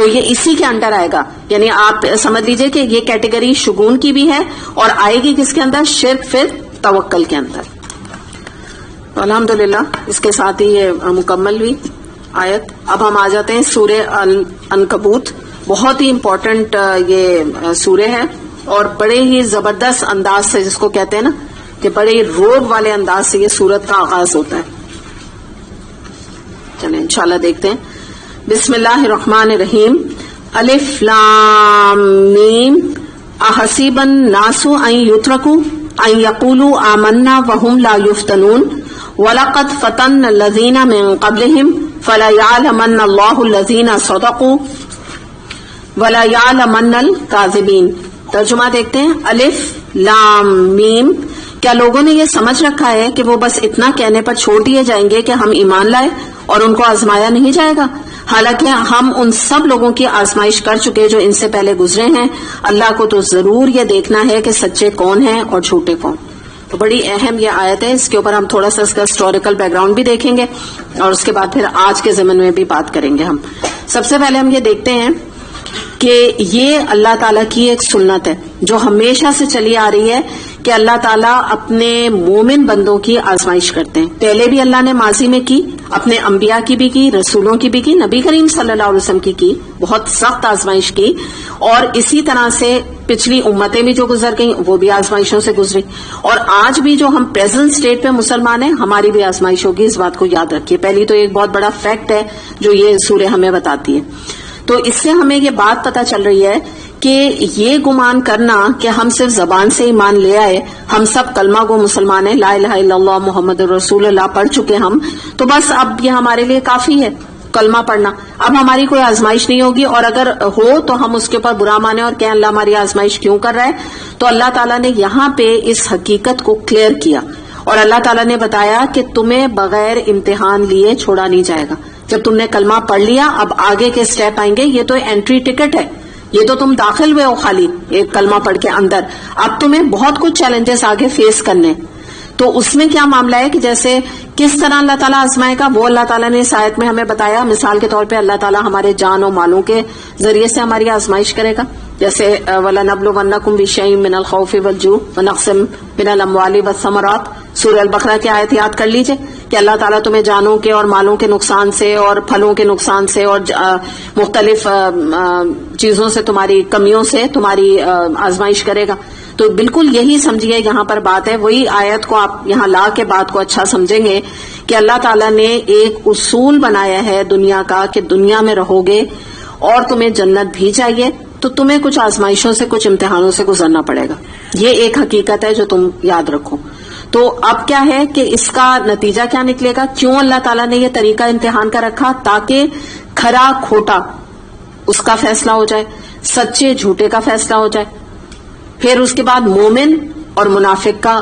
تو یہ اسی کے انڈر آئے گا. یعنی آپ سمجھ لیجئے کہ یہ کیٹیگری شگون کی بھی ہے اور آئے گی کس کے اندر؟ شرک پھر توکل کے اندر. تو الحمدللہ اس کے ساتھ ہی یہ مکمل ہوئی آیت. اب ہم آ جاتے ہیں سورہ العنکبوت. بہت ہی امپورٹنٹ یہ سورہ ہے اور بڑے ہی زبردست انداز سے، جس کو کہتے ہیں نا کہ بڑے ہی روب والے انداز سے یہ سورت کا آغاز ہوتا ہے. چلیں انشاءاللہ دیکھتے ہیں. بسم اللہ الرحمن الرحیم. الف لام میم احسب الناس ان یترکوا ان یقولوا آمنا وهم لا یفتنون وَلَقَدْ فَتَنَّ الَّذِينَ مِن قَبْلِهِمْ فَلَيَعْلَمَنَّ اللَّهُ الَّذِينَ صَدَقُوا وَلَيَعْلَمَنَّ الْكَاذِبِينَ. ترجمہ دیکھتے ہیں. الف لام میم. کیا لوگوں نے یہ سمجھ رکھا ہے کہ وہ بس اتنا کہنے پر چھوڑ دیے جائیں گے کہ ہم ایمان لائے اور ان کو آزمایا نہیں جائے گا؟ حالانکہ ہم ان سب لوگوں کی آزمائش کر چکے جو ان سے پہلے گزرے ہیں. اللہ کو تو ضرور یہ دیکھنا ہے کہ سچے کون ہیں اور جھوٹے کون. تو بڑی اہم یہ آیت ہے. اس کے اوپر ہم تھوڑا سا اس کا ہسٹوریکل بیک گراؤنڈ بھی دیکھیں گے اور اس کے بعد پھر آج کے زمن میں بھی بات کریں گے. ہم سب سے پہلے ہم یہ دیکھتے ہیں کہ یہ اللہ تعالیٰ کی ایک سنت ہے جو ہمیشہ سے چلی آ رہی ہے کہ اللہ تعالیٰ اپنے مومن بندوں کی آزمائش کرتے ہیں. پہلے بھی اللہ نے ماضی میں کی، اپنے انبیاء کی بھی کی، رسولوں کی بھی کی، نبی کریم صلی اللہ علیہ وسلم کی بہت سخت آزمائش کی. اور اسی طرح سے پچھلی امتیں بھی جو گزر گئیں وہ بھی آزمائشوں سے گزری. اور آج بھی جو ہم پریزنٹ اسٹیٹ پہ مسلمان ہیں ہماری بھی آزمائش ہوگی. اس بات کو یاد رکھیے. پہلی تو ایک بہت بڑا فیکٹ ہے جو یہ سورہ ہمیں بتاتی ہے. تو اس سے ہمیں یہ بات پتہ چل رہی ہے کہ یہ گمان کرنا کہ ہم صرف زبان سے ایمان لے آئے، ہم سب کلمہ گو مسلمان ہیں، لا الہ الا اللہ محمد رسول اللہ پڑھ چکے ہم، تو بس اب یہ ہمارے لیے کافی ہے کلمہ پڑھنا. اب ہماری کوئی آزمائش نہیں ہوگی، اور اگر ہو تو ہم اس کے اوپر برا مانیں اور کہیں اللہ ہماری آزمائش کیوں کر رہا ہے. تو اللہ تعالیٰ نے یہاں پہ اس حقیقت کو کلیئر کیا اور اللہ تعالیٰ نے بتایا کہ تمہیں بغیر امتحان لیے چھوڑا نہیں جائے گا. جب تم نے کلمہ پڑھ لیا اب آگے کے سٹیپ آئیں گے. یہ تو انٹری ٹکٹ ہے، یہ تو تم داخل ہوئے ہو خالی ایک کلمہ پڑھ کے اندر. اب تمہیں بہت کچھ چیلنجز آگے فیس کرنے. تو اس میں کیا معاملہ ہے کہ جیسے کس طرح اللہ تعالیٰ آزمائے گا وہ اللہ تعالیٰ نے اس آیت میں ہمیں بتایا. مثال کے طور پہ اللہ تعالیٰ ہمارے جان و مالوں کے ذریعے سے ہماری آزمائش کرے گا. جیسے وَلَنَبْلُوَنَّكُمْ بِشَيْءٍ مِّنَ الْخَوْفِ وَالْجُوعِ وَنَقْصٍ مِّنَ الْأَمْوَالِ وَالثَّمَرَاتِ. سورہ البقرہ کی آیت یاد کر لیجئے کہ اللہ تعالیٰ تمہیں جانوں کے اور مالوں کے نقصان سے اور پھلوں کے نقصان سے اور مختلف چیزوں سے، تمہاری کمیوں سے تمہاری آزمائش کرے گا. تو بالکل یہی سمجھیے یہاں پر بات ہے. وہی آیت کو آپ یہاں لا کے بات کو اچھا سمجھیں گے کہ اللہ تعالیٰ نے ایک اصول بنایا ہے دنیا کا کہ دنیا میں رہو گے اور تمہیں جنت بھی چاہیے تو تمہیں کچھ آزمائشوں سے کچھ امتحانوں سے گزرنا پڑے گا. یہ ایک حقیقت ہے جو تم یاد رکھو. تو اب کیا ہے کہ اس کا نتیجہ کیا نکلے گا؟ کیوں اللہ تعالیٰ نے یہ طریقہ امتحان کا رکھا؟ تاکہ کھرا کھوٹا اس کا فیصلہ ہو جائے، سچے جھوٹے کا فیصلہ ہو جائے، پھر اس کے بعد مومن اور منافق کا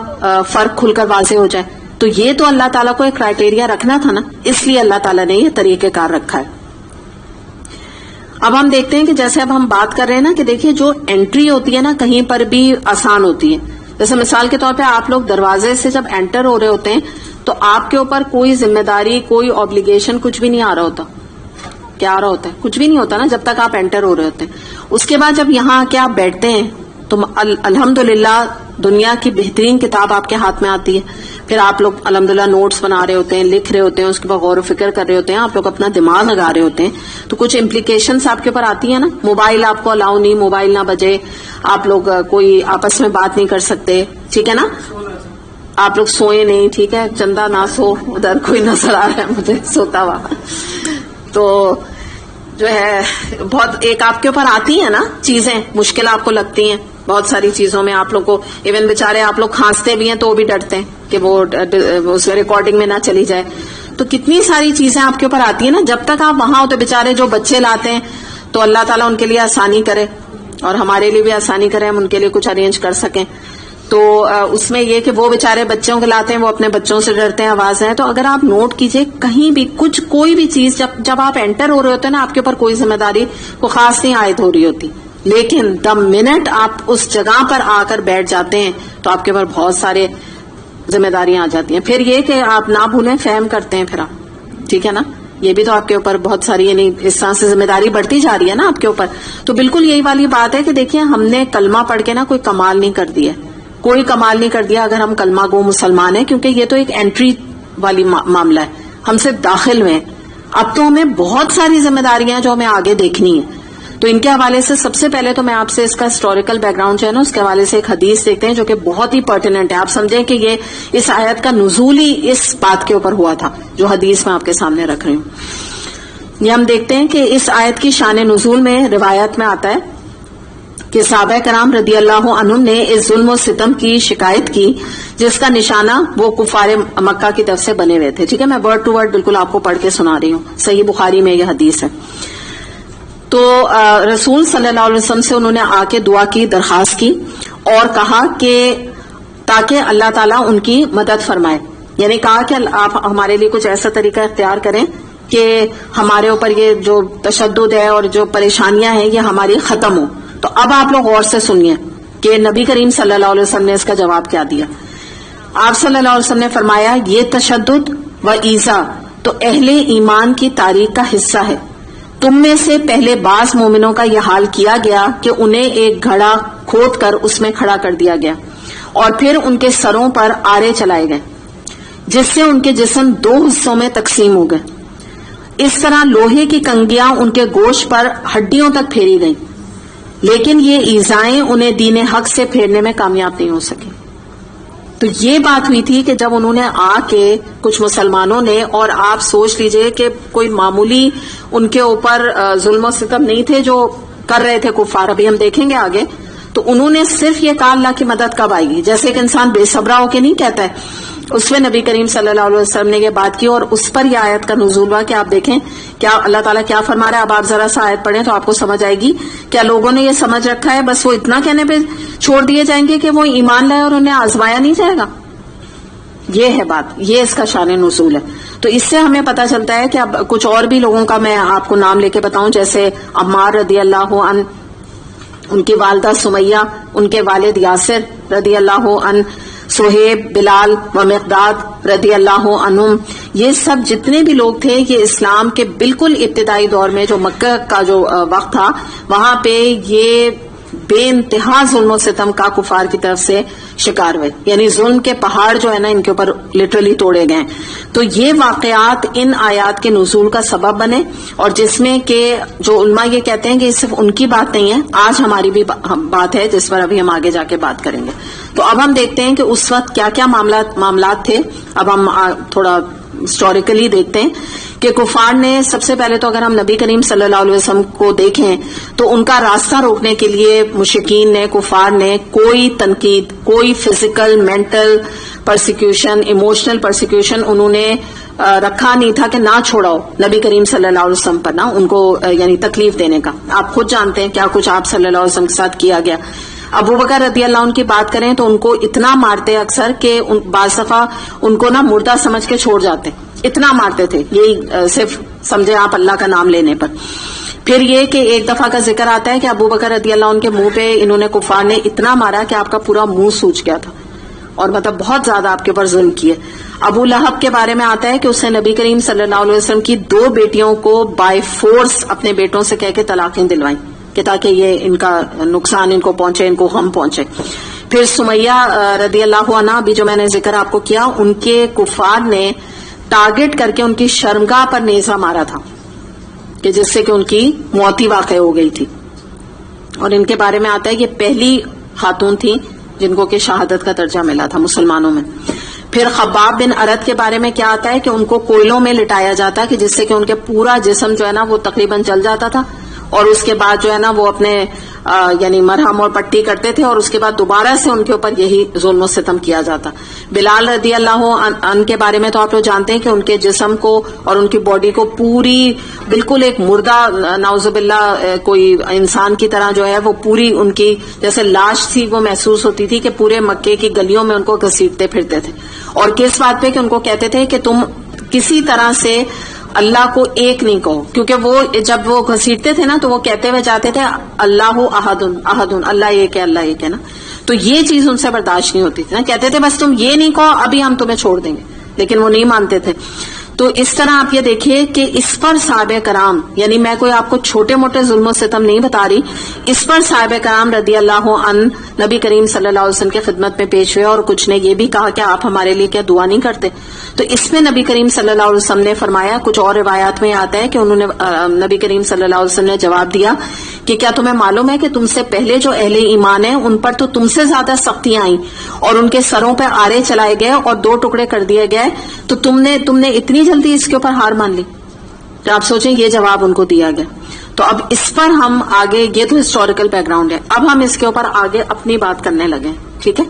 فرق کھل کر واضح ہو جائے. تو یہ تو اللہ تعالیٰ کو ایک کرائٹیریا رکھنا تھا نا، اس لیے اللہ تعالیٰ نے یہ طریقہ کار رکھا ہے. اب ہم دیکھتے ہیں کہ جیسے اب ہم بات کر رہے ہیں نا کہ دیکھیے جو انٹری ہوتی ہے نا کہیں پر بھی آسان ہوتی ہے. جیسے مثال کے طور پہ آپ لوگ دروازے سے جب انٹر ہو رہے ہوتے ہیں تو آپ کے اوپر کوئی ذمہ داری، کوئی آبلیگیشن کچھ بھی نہیں آ رہا ہوتا. کیا آ رہا ہوتا ہے؟ کچھ بھی نہیں ہوتا نا جب تک آپ انٹر ہو رہے ہوتے ہیں. اس کے بعد جب یہاں آ کے آپ بیٹھتے ہیں تو الحمدللہ دنیا کی بہترین کتاب آپ کے ہاتھ میں آتی ہے. پھر آپ لوگ الحمدللہ نوٹس بنا رہے ہوتے ہیں، لکھ رہے ہوتے ہیں، اس کے بعد غور و فکر کر رہے ہوتے ہیں، آپ لوگ اپنا دماغ لگا رہے ہوتے ہیں. تو کچھ امپلیکیشنز آپ کے اوپر آتی ہیں نا. موبائل آپ کو الاؤ نہیں، موبائل نہ بجے، آپ لوگ کوئی آپس میں بات نہیں کر سکتے، ٹھیک ہے نا. آپ لوگ سوئے نہیں، ٹھیک ہے، چندہ نہ سو، ادھر کوئی نظر آ رہا ہے مجھے سوتا ہوا. تو جو ہے بہت ایک آپ کے اوپر آتی ہیں نا چیزیں، مشکل آپ کو لگتی ہیں بہت ساری چیزوں میں. آپ لوگ کو ایون بےچارے آپ لوگ کھانستے بھی ہیں تو وہ بھی ڈرتے ہیں کہ وہ اس ریکارڈنگ میں نہ چلی جائے. تو کتنی ساری چیزیں آپ کے اوپر آتی ہیں نا. جب تک آپ وہاں ہوتے بےچارے جو بچے لاتے ہیں تو اللہ تعالیٰ ان کے لیے آسانی کرے اور ہمارے لیے بھی آسانی کرے، ہم ان کے لیے کچھ ارینج کر سکیں. تو اس میں یہ کہ وہ بےچارے بچوں کے لاتے ہیں، وہ اپنے بچوں سے ڈرتے ہیں، آواز ہے. تو اگر آپ نوٹ کیجئے کہیں بھی کچھ کوئی بھی چیز جب آپ انٹر ہو رہے ہوتے ہیں نا آپ کے اوپر کوئی ذمہ داری کو خاص نہیں عائد ہو رہی ہوتی، لیکن دا منٹ آپ اس جگہ پر آ کر بیٹھ جاتے ہیں تو آپ کے اوپر بہت سارے ذمہ داریاں آ جاتی ہیں. پھر یہ کہ آپ نہ بھولیں فہم کرتے ہیں پھر آپ، ٹھیک ہے نا. یہ بھی تو آپ کے اوپر بہت ساری یعنی اس طرح سے ذمہ داری بڑھتی جا رہی ہے نا آپ کے اوپر. تو بالکل یہی والی بات ہے کہ دیکھیے ہم نے کلمہ پڑھ کے نا کوئی کمال نہیں کر دیا, کوئی کمال نہیں کر دیا اگر ہم کلمہ گو مسلمان ہیں, کیونکہ یہ تو ایک انٹری والی معاملہ ہے, ہم سے داخل میں. اب تو ہمیں بہت ساری ذمہ داریاں جو ہمیں آگے دیکھنی ہیں. تو ان کے حوالے سے سب سے پہلے تو میں آپ سے اس کا ہسٹوریکل بیک گراؤنڈ جو ہے نا اس کے حوالے سے ایک حدیث دیکھتے ہیں جو کہ بہت ہی پرٹیننٹ ہے. آپ سمجھیں کہ یہ اس آیت کا نزول ہی اس بات کے اوپر ہوا تھا جو حدیث میں آپ کے سامنے رکھ رہی ہوں. یہ ہم دیکھتے ہیں کہ اس آیت کی شان نزول میں روایت میں آتا ہے کہ صحابہ کرام رضی اللہ عنہم نے اس ظلم و ستم کی شکایت کی جس کا نشانہ وہ کفار مکہ کی طرف سے بنے ہوئے تھے. ٹھیک ہے, میں ورڈ ٹو ورڈ بالکل آپ کو پڑھ کے سنا رہی ہوں, صحیح بخاری میں یہ حدیث ہے. تو رسول صلی اللہ علیہ وسلم سے انہوں نے آ کے دعا کی, درخواست کی اور کہا کہ تاکہ اللہ تعالیٰ ان کی مدد فرمائے. یعنی کہا کہ آپ ہمارے لیے کچھ ایسا طریقہ اختیار کریں کہ ہمارے اوپر یہ جو تشدد ہے اور جو پریشانیاں ہیں یہ ہماری ختم ہو. تو اب آپ لوگ غور سے سنیے کہ نبی کریم صلی اللہ علیہ وسلم نے اس کا جواب کیا دیا. آپ صلی اللہ علیہ وسلم نے فرمایا یہ تشدد و ایذا تو اہل ایمان کی تاریخ کا حصہ ہے. تم میں سے پہلے بعض مومنوں کا یہ حال کیا گیا کہ انہیں ایک گھڑا کھود کر اس میں کھڑا کر دیا گیا اور پھر ان کے سروں پر آرے چلائے گئے جس سے ان کے جسم 2 حصوں میں تقسیم ہو گئے. اس طرح لوہے کی کنگیاں ان کے گوشت پر ہڈیوں تک پھیری گئیں, لیکن یہ ایذائیں انہیں دین حق سے پھیرنے میں کامیاب نہیں ہو سکی. تو یہ بات ہوئی تھی کہ جب انہوں نے آ کے کچھ مسلمانوں نے, اور آپ سوچ لیجئے کہ کوئی معمولی ان کے اوپر ظلم و ستم نہیں تھے جو کر رہے تھے کفار, ابھی ہم دیکھیں گے آگے. تو انہوں نے صرف یہ کہا اللہ کی مدد کب آئے گی, جیسے کہ انسان بے صبرا ہو کے نہیں کہتا ہے. اس میں نبی کریم صلی اللہ علیہ وسلم نے یہ بات کی اور اس پر یہ آیت کا نزول ہوا کہ آپ دیکھیں کیا اللہ تعالیٰ کیا فرما رہا ہے. اب آپ ذرا سا آیت پڑھیں تو آپ کو سمجھ آئے گی. کیا لوگوں نے یہ سمجھ رکھا ہے بس وہ اتنا کہنے پہ چھوڑ دیے جائیں گے کہ وہ ایمان لائے اور انہیں آزمایا نہیں جائے گا؟ یہ ہے بات, یہ اس کا شان نزول ہے. تو اس سے ہمیں پتہ چلتا ہے کہ اب کچھ اور بھی لوگوں کا میں آپ کو نام لے کے بتاؤں, جیسے عمار رضی اللہ عنہ, ان کی والدہ سمیہ, ان کے والد یاسر رضی اللہ عنہ, سہیب, بلال و مقداد رضی اللہ عنہم. یہ سب جتنے بھی لوگ تھے یہ اسلام کے بالکل ابتدائی دور میں جو مکہ کا جو وقت تھا وہاں پہ یہ بے انتہا ظلم و ستم کا کفار کی طرف سے شکار ہوئے. یعنی ظلم کے پہاڑ جو ہے نا ان کے اوپر لٹرلی توڑے گئے. تو یہ واقعات ان آیات کے نزول کا سبب بنے, اور جس میں کہ جو علماء یہ کہتے ہیں کہ یہ صرف ان کی بات نہیں ہے, آج ہماری بھی بات ہے جس پر ابھی ہم آگے جا کے بات کریں گے. تو اب ہم دیکھتے ہیں کہ اس وقت کیا کیا معاملات تھے. اب ہم تھوڑا ہسٹوریکلی دیکھتے ہیں کہ کفار نے سب سے پہلے تو اگر ہم نبی کریم صلی اللہ علیہ وسلم کو دیکھیں تو ان کا راستہ روکنے کے لیے مشرکین نے, کفار نے کوئی تنقید, کوئی physical, mental persecution, emotional persecution انہوں نے رکھا نہیں تھا کہ نہ چھوڑاؤ نبی کریم صلی اللہ علیہ وسلم پر, نہ ان کو یعنی تکلیف دینے کا. آپ خود جانتے ہیں کیا کچھ آپ صلی اللہ علیہ وسلم کے ساتھ کیا گیا. ابو بکر رضی اللہ عنہ کی بات کریں تو ان کو اتنا مارتے اکثر کہ بعض دفعہ ان کو نا مردہ سمجھ کے چھوڑ جاتے, اتنا مارتے تھے, یہی صرف سمجھے آپ اللہ کا نام لینے پر. پھر یہ کہ ایک دفعہ کا ذکر آتا ہے کہ ابو بکر رضی اللہ عنہ کے منہ پہ انہوں نے کفار نے اتنا مارا کہ آپ کا پورا منہ سوج گیا تھا, اور مطلب بہت زیادہ آپ کے اوپر ظلم کیے. ابو لہب کے بارے میں آتا ہے کہ اس نے نبی کریم صلی اللہ علیہ وسلم کی 2 بیٹیوں کو بائی فورس اپنے بیٹوں سے کہہ کے طلاقیں دلوائیں کہ تاکہ یہ ان کا نقصان ان کو پہنچے, ان کو غم پہنچے. پھر سمیہ رضی اللہ عنہ بھی جو میں نے ذکر آپ کو کیا, ان کے کفار نے ٹارگٹ کر کے ان کی شرمگاہ پر نیزہ مارا تھا کہ جس سے کہ ان کی موت واقع ہو گئی تھی. اور ان کے بارے میں آتا ہے کہ پہلی خاتون تھی جن کو کہ شہادت کا درجہ ملا تھا مسلمانوں میں. پھر خباب بن ارد کے بارے میں کیا آتا ہے کہ ان کو کوئلوں میں لٹایا جاتا کہ جس سے کہ ان کے پورا جسم جو ہے نا وہ تقریباً جل جاتا تھا, اور اس کے بعد جو ہے نا وہ اپنے یعنی مرہم اور پٹی کرتے تھے, اور اس کے بعد دوبارہ سے ان کے اوپر یہی ظلم و ستم کیا جاتا. بلال رضی اللہ عنہ کے بارے میں تو آپ لوگ جانتے ہیں کہ ان کے جسم کو اور ان کی باڈی کو پوری بالکل ایک مردہ نعوذ باللہ کوئی انسان کی طرح جو ہے وہ پوری ان کی جیسے لاش تھی وہ محسوس ہوتی تھی کہ پورے مکے کی گلیوں میں ان کو گھسیٹتے پھرتے تھے. اور کس بات پہ کہ ان کو کہتے تھے کہ تم کسی طرح سے اللہ کو ایک نہیں کہو, کیونکہ وہ جب وہ گھسیٹتے تھے نا تو وہ کہتے ہوئے جاتے تھے اللہ احدن احدن, اللہ ایک ہے, اللہ ایک ہے نا. تو یہ چیز ان سے برداشت نہیں ہوتی تھی نا, کہتے تھے بس تم یہ نہیں کہو ابھی ہم تمہیں چھوڑ دیں گے, لیکن وہ نہیں مانتے تھے. تو اس طرح آپ یہ دیکھیے کہ اس پر صحابہ کرام، یعنی میں کوئی آپ کو چھوٹے موٹے ظلم و ستم نہیں بتا رہی، اس پر صحابہ کرام رضی اللہ عنہ نبی کریم صلی اللہ علیہ وسلم کی خدمت میں پیش ہوئے، اور کچھ نے یہ بھی کہا کہ آپ ہمارے لیے کیا دعا نہیں کرتے؟ تو اس میں نبی کریم صلی اللہ علیہ وسلم نے فرمایا، کچھ اور روایات میں آتا ہے کہ انہوں نے نبی کریم صلی اللہ علیہ وسلم نے جواب دیا کہ کیا تمہیں معلوم ہے کہ تم سے پہلے جو اہل ایمان ہیں ان پر تو تم سے زیادہ سختیاں آئیں اور ان کے سروں پہ آرے چلائے گئے اور 2 ٹکڑے کر دیے گئے، تو تم نے اتنی جلدی اس کے اوپر ہار مان لی؟ تو آپ سوچیں یہ جواب ان کو دیا گیا. تو اب اس پر ہم آگے، یہ تو ہسٹوریکل بیک گراؤنڈ ہے، اب ہم اس کے اوپر آگے اپنی بات کرنے لگے. ٹھیک ہے،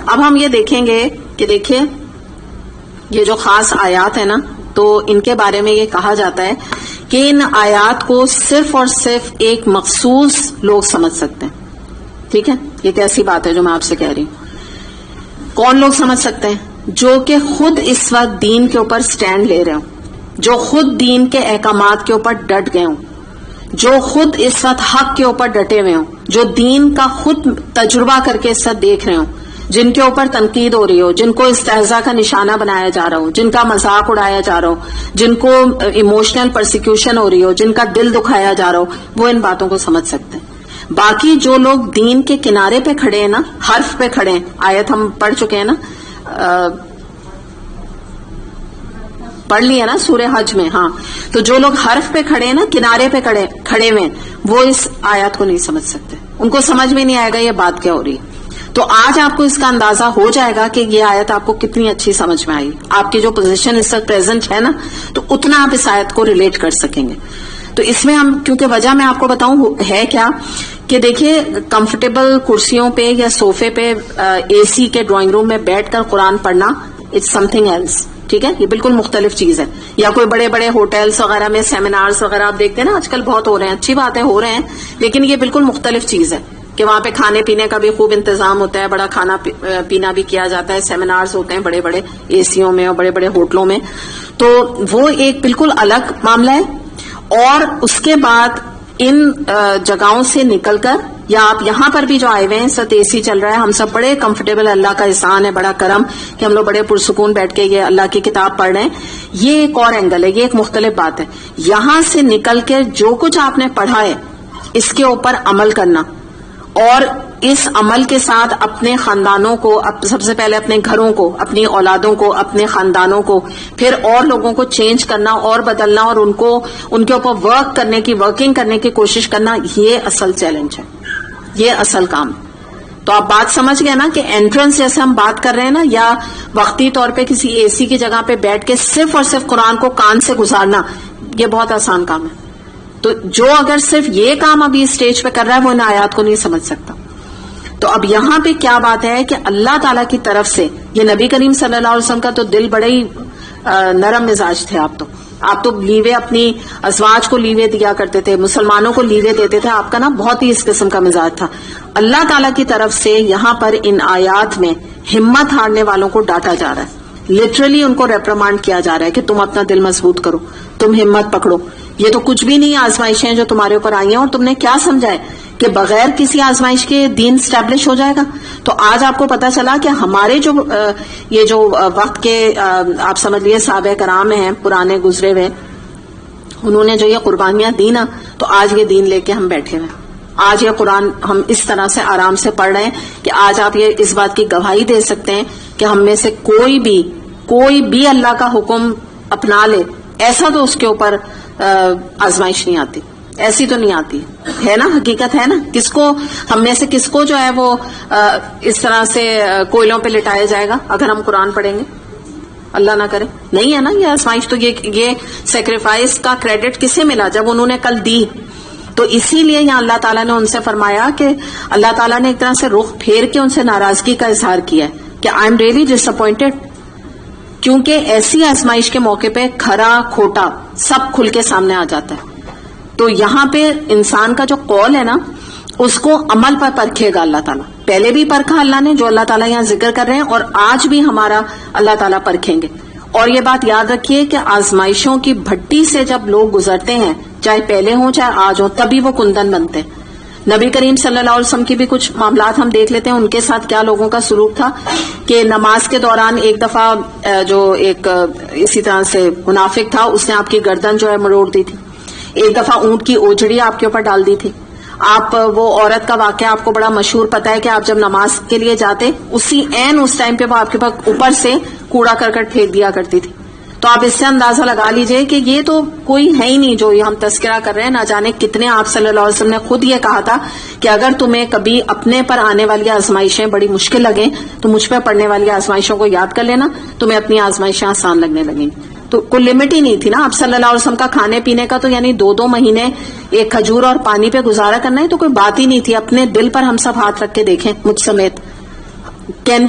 اب ہم یہ دیکھیں گے کہ دیکھیں یہ جو خاص آیات ہیں نا، تو ان کے بارے میں یہ کہا جاتا ہے کہ ان آیات کو صرف اور صرف ایک مخصوص لوگ سمجھ سکتے ہیں. ٹھیک ہے، یہ کیسی بات ہے جو میں آپ سے کہہ رہی ہوں؟ کون لوگ سمجھ سکتے ہیں؟ جو کہ خود اس وقت دین کے اوپر سٹینڈ لے رہے ہوں، جو خود دین کے احکامات کے اوپر ڈٹ گئے ہوں، جو خود اس وقت حق کے اوپر ڈٹے ہوئے ہوں، جو دین کا خود تجربہ کر کے اس وقت دیکھ رہے ہوں، جن کے اوپر تنقید ہو رہی ہو، جن کو استہزاء کا نشانہ بنایا جا رہا ہو، جن کا مذاق اڑایا جا رہا ہو، جن کو ایموشنل پرسیکیوشن ہو رہی ہو، جن کا دل دکھایا جا رہا ہو، وہ ان باتوں کو سمجھ سکتے ہیں. باقی جو لوگ دین کے کنارے پہ کھڑے ہیں نا، حرف پہ کھڑے ہیں، آیت ہم پڑھ چکے ہیں نا، پڑھ لیا نا سورہ حج میں. ہاں، تو جو لوگ حرف پہ کھڑے ہیں نا، کنارے پہ کھڑے ہوئے، وہ اس آیات کو نہیں سمجھ سکتے، ان کو سمجھ میں نہیں آئے گا یہ بات کیا ہو رہی ہے. تو آج آپ کو اس کا اندازہ ہو جائے گا کہ یہ آیت آپ کو کتنی اچھی سمجھ میں آئی. آپ کی جو پوزیشن اس وقت پریزنٹ ہے نا، تو اتنا آپ اس آیت کو ریلیٹ کر سکیں گے. تو اس میں ہم، کیونکہ وجہ میں آپ کو بتاؤں ہے کیا کہ دیکھیے، کمفرٹیبل کرسیوں پہ یا صوفے پہ اے سی کے ڈرائنگ روم میں بیٹھ کر قرآن پڑھنا، اٹس سم تھنگ ایلس. ٹھیک ہے، یہ بالکل مختلف چیز ہے. یا کوئی بڑے بڑے ہوٹلز وغیرہ میں سیمینارز وغیرہ آپ دیکھتے ہیں نا، آج کل بہت ہو رہے ہیں، اچھی باتیں ہو رہے ہیں، لیکن یہ بالکل مختلف چیز ہے کہ وہاں پہ کھانے پینے کا بھی خوب انتظام ہوتا ہے، بڑا کھانا پینا بھی کیا جاتا ہے، سیمینارز ہوتے ہیں بڑے بڑے اے سیوں میں اور بڑے بڑے ہوٹلوں میں. تو وہ ایک بالکل الگ معاملہ ہے. اور اس کے بعد ان جگہوں سے نکل کر، یا آپ یہاں پر بھی جو آئے ہوئے ہیں، سب اے سی چل رہا ہے، ہم سب بڑے کمفرٹیبل، اللہ کا احسان ہے، بڑا کرم کہ ہم لوگ بڑے پرسکون بیٹھ کے یہ اللہ کی کتاب پڑھ رہے ہیں. یہ ایک اور اینگل ہے، یہ ایک مختلف بات ہے. یہاں سے نکل کے جو کچھ آپ نے پڑھا ہے اس کے اوپر عمل کرنا، اور اس عمل کے ساتھ اپنے خاندانوں کو، سب سے پہلے اپنے گھروں کو، اپنی اولادوں کو، اپنے خاندانوں کو، پھر اور لوگوں کو چینج کرنا اور بدلنا، اور ان کے اوپر ورکنگ کرنے کی کوشش کرنا، یہ اصل چیلنج ہے، یہ اصل کام. تو آپ بات سمجھ گئے نا کہ انٹرنس جیسے ہم بات کر رہے ہیں نا، یا وقتی طور پہ کسی اے سی کی جگہ پہ بیٹھ کے صرف اور صرف قرآن کو کان سے گزارنا، یہ بہت آسان کام ہے. تو جو اگر صرف یہ کام ابھی اسٹیج پہ کر رہا ہے، وہ ان آیات کو نہیں سمجھ سکتا. تو ب یہاں پہ کیا بات ہے کہ اللہ تعالیٰ کی طرف سے، یہ نبی کریم صلی اللہ علیہ وسلم کا تو دل بڑے ہی نرم مزاج تھے. آپ تو لیوے اپنی ازواج کو لیوے دیا کرتے تھے، مسلمانوں کو لیوے دیتے تھے. آپ کا نا بہت ہی اس قسم کا مزاج تھا. اللہ تعالیٰ کی طرف سے یہاں پر ان آیات میں ہمت ہارنے والوں کو ڈانٹا جا رہا ہے، لٹرلی ان کو ریپریمانڈ کیا جا رہا ہے کہ تم اپنا دل مضبوط کرو، تم ہمت پکڑو. یہ تو کچھ بھی نہیں آزمائشیں جو تمہارے اوپر آئی ہیں، اور تم نے کیا سمجھا ہے کہ بغیر کسی آزمائش کے دین اسٹیبلش ہو جائے گا. تو آج آپ کو پتا چلا کہ ہمارے یہ جو وقت کے آپ سمجھ لیے صحابہ کرام ہیں پرانے گزرے ہوئے، انہوں نے جو یہ قربانیاں دی نا، تو آج یہ دین لے کے ہم بیٹھے ہوئے. آج یہ قرآن ہم اس طرح سے آرام سے پڑھ رہے ہیں کہ آج آپ یہ اس بات کی گواہی دے سکتے ہیں کہ ہم میں سے کوئی بھی اللہ کا حکم اپنا لے، ایسا تو اس کے اوپر آزمائش نہیں آتی، ایسی تو نہیں آتی ہے نا. حقیقت ہے نا. ہم میں سے کس کو جو ہے وہ اس طرح سے کوئلوں پہ لٹایا جائے گا اگر ہم قرآن پڑھیں گے؟ اللہ نہ کرے، نہیں ہے نا یہ آزمائش. تو یہ سیکریفائس کا کریڈٹ کسے ملا جب انہوں نے کل دی؟ تو اسی لیے یہاں اللہ تعالیٰ نے ان سے فرمایا کہ اللہ تعالیٰ نے ایک طرح سے رخ پھیر کے ان سے ناراضگی کا اظہار کیا ہے کہ I am really disappointed. کیونکہ ایسی آزمائش کے موقع پہ کھرا کھوٹا سب کھل کے سامنے آ جاتا ہے. تو یہاں پہ انسان کا جو قول ہے نا، اس کو عمل پر پرکھے گا اللہ تعالیٰ. پہلے بھی پرکھا اللہ نے، جو اللہ تعالیٰ یہاں ذکر کر رہے ہیں، اور آج بھی ہمارا اللہ تعالیٰ پرکھیں گے. اور یہ بات یاد رکھیے کہ آزمائشوں کی بھٹی سے جب لوگ گزرتے ہیں، چاہے پہلے ہوں چاہے آج ہوں، تبھی وہ کندن بنتے ہیں. نبی کریم صلی اللہ علیہ وسلم کی بھی کچھ معاملات ہم دیکھ لیتے ہیں، ان کے ساتھ کیا لوگوں کا سلوک تھا کہ نماز کے دوران ایک دفعہ جو ایک اسی طرح سے منافق تھا، اس نے آپ کی گردن جو ہے مروڑ دی تھی، ایک دفعہ اونٹ کی اوجڑی آپ کے اوپر ڈال دی تھی. آپ وہ عورت کا واقعہ آپ کو بڑا مشہور پتا ہے کہ آپ جب نماز کے لیے جاتے اس ٹائم پہ وہ آپ کے پاس اوپر سے کوڑا کرکٹ پھینک دیا کرتی تھی. تو آپ اس سے اندازہ لگا لیجئے کہ یہ تو کوئی ہے ہی نہیں جو یہ ہم تذکرہ کر رہے ہیں. نہ جانے کتنے آپ صلی اللہ علیہ وسلم نے خود یہ کہا تھا کہ اگر تمہیں کبھی اپنے پر آنے والی آزمائشیں بڑی مشکل لگیں تو مجھ پہ پڑنے والی آزمائشوں کو یاد کر لینا، تمہیں اپنی آزمائشیں آسان لگنے لگیں. تو کوئی لمٹ ہی نہیں تھی نا آپ صلی اللہ علیہ وسلم کا کھانے پینے کا، تو یعنی 2 مہینے ایک کھجور اور پانی پہ گزارا کرنا ہے تو کوئی بات ہی نہیں تھی. اپنے دل پر ہم سب ہاتھ رکھ کے دیکھیں مجھ سمیت. کین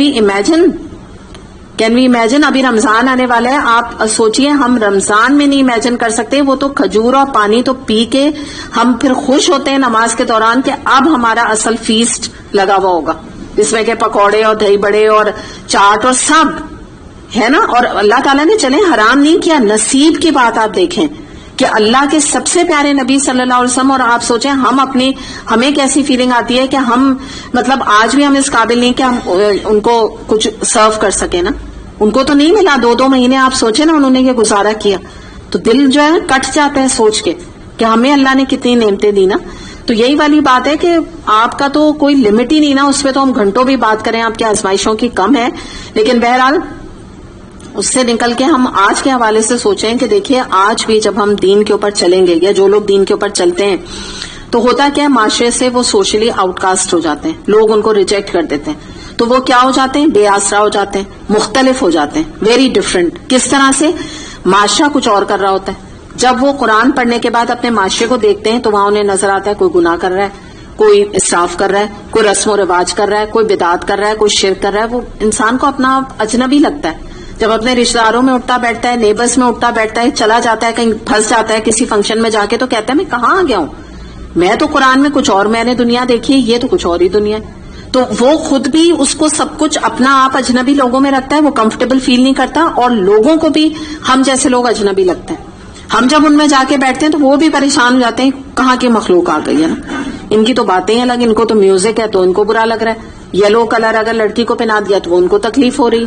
وی امیجن ابھی رمضان آنے والا ہے، آپ سوچئے ہم رمضان میں نہیں امیجن کر سکتے. وہ تو کھجور اور پانی تو پی کے ہم پھر خوش ہوتے ہیں نماز کے دوران کہ اب ہمارا اصل فیسٹ لگا ہوا ہوگا، جس میں کہ پکوڑے اور دہی بڑے اور چاٹ اور سب ہے نا. اور اللہ تعالیٰ نے چلیں حرام نہیں کیا. نصیب کی بات آپ دیکھیں کہ اللہ کے سب سے پیارے نبی صلی اللہ علیہ وسلم، اور آپ سوچیں ہمیں کیسی فیلنگ آتی ہے کہ ہم مطلب آج بھی ہم اس قابل نہیں کہ ہم ان کو کچھ سرو کر سکیں نا. ان کو تو نہیں ملا 2 مہینے، آپ سوچیں نا انہوں نے یہ گزارا کیا تو دل جو ہے کٹ جاتا ہے سوچ کے کہ ہمیں اللہ نے کتنی نعمتیں دی نا. تو یہی والی بات ہے کہ آپ کا تو کوئی لمٹ ہی نہیں نا، اس پہ تو ہم گھنٹوں بھی بات کریں آپ کی آزمائشوں کی کم ہے. لیکن بہرحال اس سے نکل کے ہم آج کے حوالے سے سوچیں کہ دیکھیے آج بھی جب ہم دین کے اوپر چلیں گے یا جو لوگ دین کے اوپر چلتے ہیں تو ہوتا کیا ہے، معاشرے سے وہ سوشلی آؤٹ کاسٹ ہو جاتے ہیں، لوگ ان کو ریجیکٹ کر دیتے ہیں. تو وہ کیا ہو جاتے ہیں؟ بے آسرا ہو جاتے ہیں، مختلف ہو جاتے ہیں، ویری ڈفرنٹ. کس طرح سے؟ معاشرہ کچھ اور کر رہا ہوتا ہے. جب وہ قرآن پڑھنے کے بعد اپنے معاشرے کو دیکھتے ہیں تو وہاں انہیں نظر آتا ہے کوئی گناہ کر رہا ہے، کوئی اسراف کر رہا ہے، کوئی رسم و رواج کر رہا ہے، کوئی بدعت کر رہا ہے، کوئی شرک کر رہا ہے. وہ انسان کو اپنا اجنبی لگتا ہے. جب اپنے رشتہ داروں میں اٹھتا بیٹھتا ہے، نیبرز میں اٹھتا بیٹھتا ہے، چلا جاتا ہے کہیں پھنس جاتا ہے کسی فنکشن میں جا کے تو کہتا ہے میں کہاں آ گیا ہوں، میں تو قرآن میں کچھ اور میں نے دنیا دیکھی ہے، یہ تو کچھ اور ہی دنیا ہے. تو وہ خود بھی اس کو سب کچھ اپنا آپ اجنبی لوگوں میں رکھتا ہے، وہ کمفرٹیبل فیل نہیں کرتا اور لوگوں کو بھی ہم جیسے لوگ اجنبی لگتے ہیں. ہم جب ان میں جا کے بیٹھتے ہیں تو وہ بھی پریشان ہو جاتے ہیں کہاں کی مخلوق آ گئی ہے نا، ان کی تو باتیں الگ، ان کو تو میوزک ہے تو ان کو برا لگ رہا ہے، یلو کلر اگر لڑکی کو پہنا دیا تو وہ ان کو تکلیف ہو رہی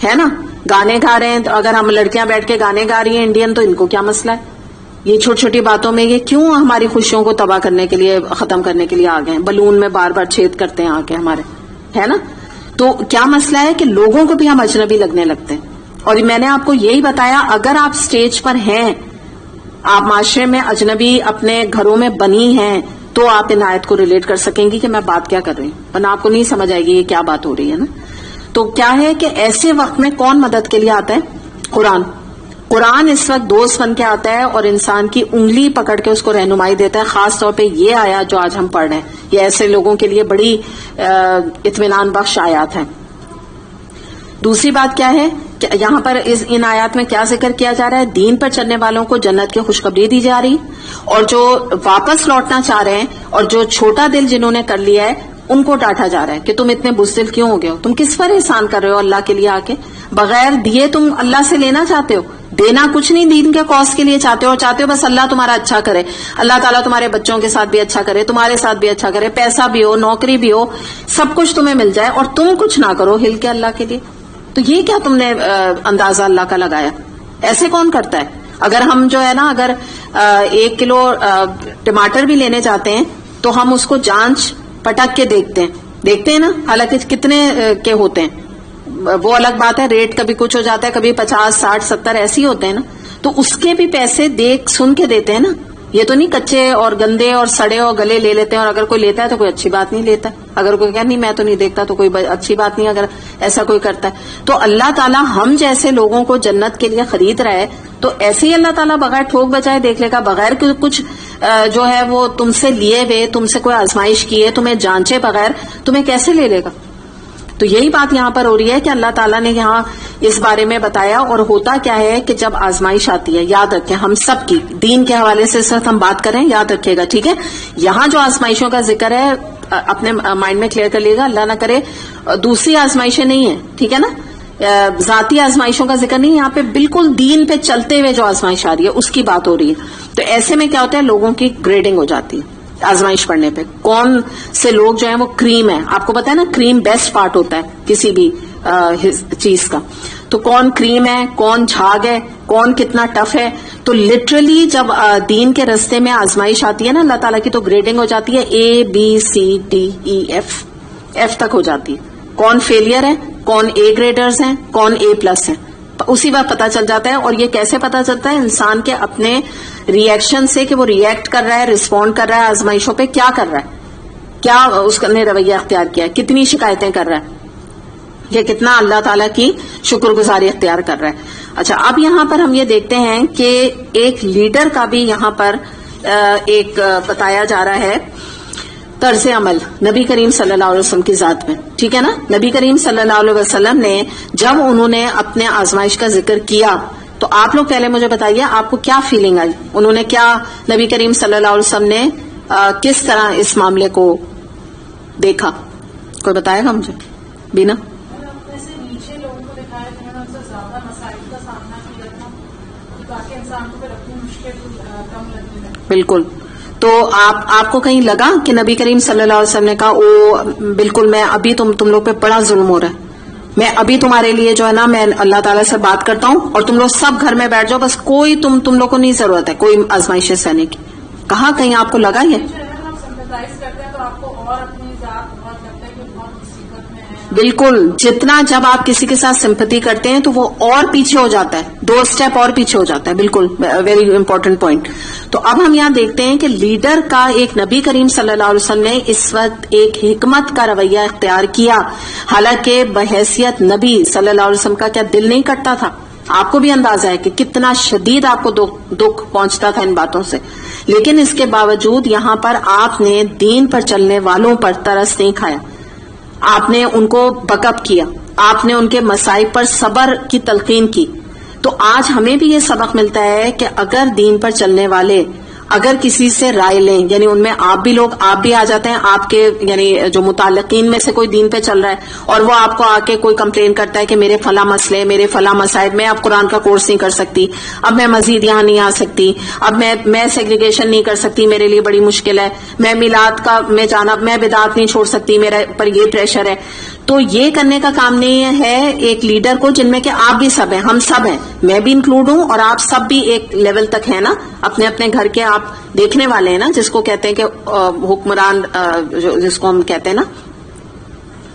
ہے نا. گانے گا رہے ہیں تو اگر ہم لڑکیاں بیٹھ کے گانے گا رہی ہیں انڈین تو ان کو کیا مسئلہ ہے. یہ چھوٹی چھوٹی باتوں میں یہ کیوں ہماری خوشیوں کو تباہ کرنے کے لیے ختم کرنے کے لیے آ گئے ہیں، بلون میں بار بار چھید کرتے ہیں آ کے ہمارے، ہے نا. تو کیا مسئلہ ہے کہ لوگوں کو بھی ہم اجنبی لگنے لگتے ہیں. اور میں نے آپ کو یہی بتایا اگر آپ سٹیج پر ہیں، آپ معاشرے میں اجنبی اپنے گھروں میں بنی ہیں تو آپ ان آیت کو ریلیٹ کر سکیں گی کہ میں بات کیا کر رہی ہوں، ورنہ آپ کو نہیں سمجھ آئے گی یہ کیا بات ہو رہی ہے نا. تو کیا ہے کہ ایسے وقت میں کون مدد کے لیے آتا ہے؟ قرآن اس وقت دوست بن کے آتا ہے اور انسان کی انگلی پکڑ کے اس کو رہنمائی دیتا ہے. خاص طور پہ یہ آیات جو آج ہم پڑھ رہے ہیں یہ ایسے لوگوں کے لیے بڑی اطمینان بخش آیات ہیں. دوسری بات کیا ہے کہ یہاں پر ان آیات میں کیا ذکر کیا جا رہا ہے؟ دین پر چلنے والوں کو جنت کی خوشخبری دی جا رہی، اور جو واپس لوٹنا چاہ رہے ہیں اور جو چھوٹا دل جنہوں نے کر لیا ہے ان کو ڈانٹا جا رہا ہے کہ تم اتنے بزدل کیوں ہو گئے ہو، تم کس پر احسان کر رہے ہو اللہ کے لیے آ کے، بغیر دیے تم اللہ سے لینا چاہتے ہو، دینا کچھ نہیں دین کے کاز کے لیے چاہتے ہو، اور چاہتے ہو بس اللہ تمہارا اچھا کرے، اللہ تعالیٰ تمہارے بچوں کے ساتھ بھی اچھا کرے، تمہارے ساتھ بھی اچھا کرے، پیسہ بھی ہو، نوکری بھی ہو، سب کچھ تمہیں مل جائے اور تم کچھ نہ کرو ہل کے اللہ کے لیے. تو یہ کیا تم نے اندازہ اللہ کا لگایا؟ ایسے کون کرتا ہے؟ اگر ہم جو ہے نا اگر 1 کلو ٹماٹر بھی لینے جاتے ہیں تو ہم اس کو جانچ پٹک کے دیکھتے ہیں نا، حالانکہ کتنے کے ہوتے ہیں وہ الگ بات ہے، ریٹ کبھی کچھ ہو جاتا ہے، کبھی 50 60 70 ایسے ہی ہوتے ہیں نا. تو اس کے بھی پیسے دیکھ سن کے دیتے ہیں نا. یہ تو نہیں کچے اور گندے اور سڑے اور گلے لے لیتے ہیں، اور اگر کوئی لیتا ہے تو کوئی اچھی بات نہیں لیتا، اگر کوئی کہ نہیں میں تو نہیں دیکھتا تو کوئی اچھی بات نہیں اگر ایسا کوئی کرتا ہے. تو اللہ تعالیٰ ہم جیسے لوگوں کو جنت کے لیے خرید رہا ہے تو ایسے ہی اللہ تعالیٰ بغیر ٹھوک بجائے دیکھ لے گا، بغیر کچھ جو ہے وہ تم سے لیے ہوئے، تم سے کوئی آزمائش کیے، تمہیں جانچے بغیر تمہیں کیسے لے لے گا. تو یہی بات یہاں پر ہو رہی ہے کہ اللہ تعالیٰ نے یہاں اس بارے میں بتایا. اور ہوتا کیا ہے کہ جب آزمائش آتی ہے، یاد رکھیں ہم سب کی دین کے حوالے سے صرف ہم بات کریں، یاد رکھیے گا ٹھیک ہے. یہاں جو آزمائشوں کا ذکر ہے اپنے مائنڈ میں کلیئر کر لیے گا، اللہ نہ کرے دوسری آزمائشیں نہیں ہیں، ٹھیک ہے نا، ذاتی آزمائشوں کا ذکر نہیں، یہاں پہ بالکل دین پہ چلتے ہوئے جو آزمائش آ رہی ہے اس کی بات ہو رہی ہے. تو ایسے میں کیا ہوتا ہے، لوگوں کی گریڈنگ ہو جاتی ہے. آزمائش پڑھنے پہ. کون سے لوگ جو ہیں وہ کریم ہے, آپ کو پتا ہے نا کریم بیسٹ پارٹ ہوتا ہے کسی بھی چیز کا, تو کون کریم ہے, کون جھاگ ہے, کون کتنا ٹف ہے. تو لٹرلی جب دین کے رستے میں آزمائش آتی ہے نا اللہ تعالیٰ کی, تو گریڈنگ ہو جاتی ہے ABCDEF, ایف تک ہو جاتی ہے. کون فیلئر ہے, کون اے گریڈرز ہیں, کون A+ ہیں, اسی وقت پتا چل جاتا ہے. اور یہ کیسے پتا چلتا ہے؟ انسان کے اپنے ریئیکشن سے, کہ وہ ریئیکٹ کر رہا ہے, رسپونڈ کر رہا ہے آزمائشوں پہ, کیا کر رہا ہے, کیا اس نے رویہ اختیار کیا ہے, کتنی شکایتیں کر رہا ہے, یہ کتنا اللہ تعالیٰ کی شکر گزاری اختیار کر رہا ہے. اچھا, اب یہاں پر ہم یہ دیکھتے ہیں کہ ایک لیڈر کا بھی یہاں پر ایک بتایا جا رہا ہے طرز عمل نبی کریم صلی اللہ علیہ وسلم کی ذات میں. ٹھیک ہے نا, نبی کریم صلی اللہ علیہ وسلم نے جب انہوں نے اپنے آزمائش کا ذکر کیا تو آپ لوگ پہلے مجھے بتائیے آپ کو کیا فیلنگ آئی, انہوں نے کیا, نبی کریم صلی اللہ علیہ وسلم نے کس طرح اس معاملے کو دیکھا؟ کوئی بتائے گا مجھے؟ بینا. بالکل. تو آپ کو کہیں لگا کہ نبی کریم صلی اللہ علیہ وسلم نے کہا او بالکل میں ابھی تم لوگ پہ بڑا ظلم ہو رہا ہے, میں ابھی تمہارے لیے جو ہے نا میں اللہ تعالیٰ سے بات کرتا ہوں اور تم لوگ سب گھر میں بیٹھ جاؤ, بس کوئی تم لوگ کو نہیں ضرورت ہے کوئی آزمائشیں سہنے کی؟ کہاں کہیں آپ کو لگا یہ؟ بالکل. جتنا جب آپ کسی کے ساتھ سمپتھی کرتے ہیں تو وہ اور پیچھے ہو جاتا ہے, 2 اسٹیپ اور پیچھے ہو جاتا ہے. بالکل, ویری امپورٹنٹ پوائنٹ. تو اب ہم یہاں دیکھتے ہیں کہ لیڈر کا ایک نبی کریم صلی اللہ علیہ وسلم نے اس وقت ایک حکمت کا رویہ اختیار کیا, حالانکہ بحیثیت نبی صلی اللہ علیہ وسلم کا کیا دل نہیں کٹتا تھا؟ آپ کو بھی اندازہ ہے کہ کتنا شدید آپ کو دکھ پہنچتا تھا ان باتوں سے, لیکن اس کے باوجود یہاں پر آپ نے دین پر چلنے والوں پر ترس نہیں کھایا, آپ نے ان کو بک اپ کیا, آپ نے ان کے مصائب پر صبر کی تلقین کی. تو آج ہمیں بھی یہ سبق ملتا ہے کہ اگر دین پر چلنے والے اگر کسی سے رائے لیں, یعنی ان میں آپ بھی آ جاتے ہیں, آپ کے یعنی جو متعلقین میں سے کوئی دین پہ چل رہا ہے اور وہ آپ کو آ کے کوئی کمپلین کرتا ہے کہ میرے فلاں مسئلے, میرے فلاں مسائل, میں اب قرآن کا کورس نہیں کر سکتی, اب میں مزید یہاں نہیں آ سکتی, اب میں سیگریگیشن نہیں کر سکتی, میرے لیے بڑی مشکل ہے, میں میلاد کا میں جانا, میں بدعت نہیں چھوڑ سکتی, میرے پر یہ پریشر ہے. تو یہ کرنے کا کام نہیں ہے ایک لیڈر کو, جن میں کہ آپ بھی سب ہیں, ہم سب ہیں, میں بھی انکلوڈ ہوں, اور آپ سب بھی ایک لیول تک ہیں نا, اپنے اپنے گھر کے آپ دیکھنے والے ہیں نا, جس کو کہتے ہیں کہ حکمران, جس کو ہم کہتے ہیں نا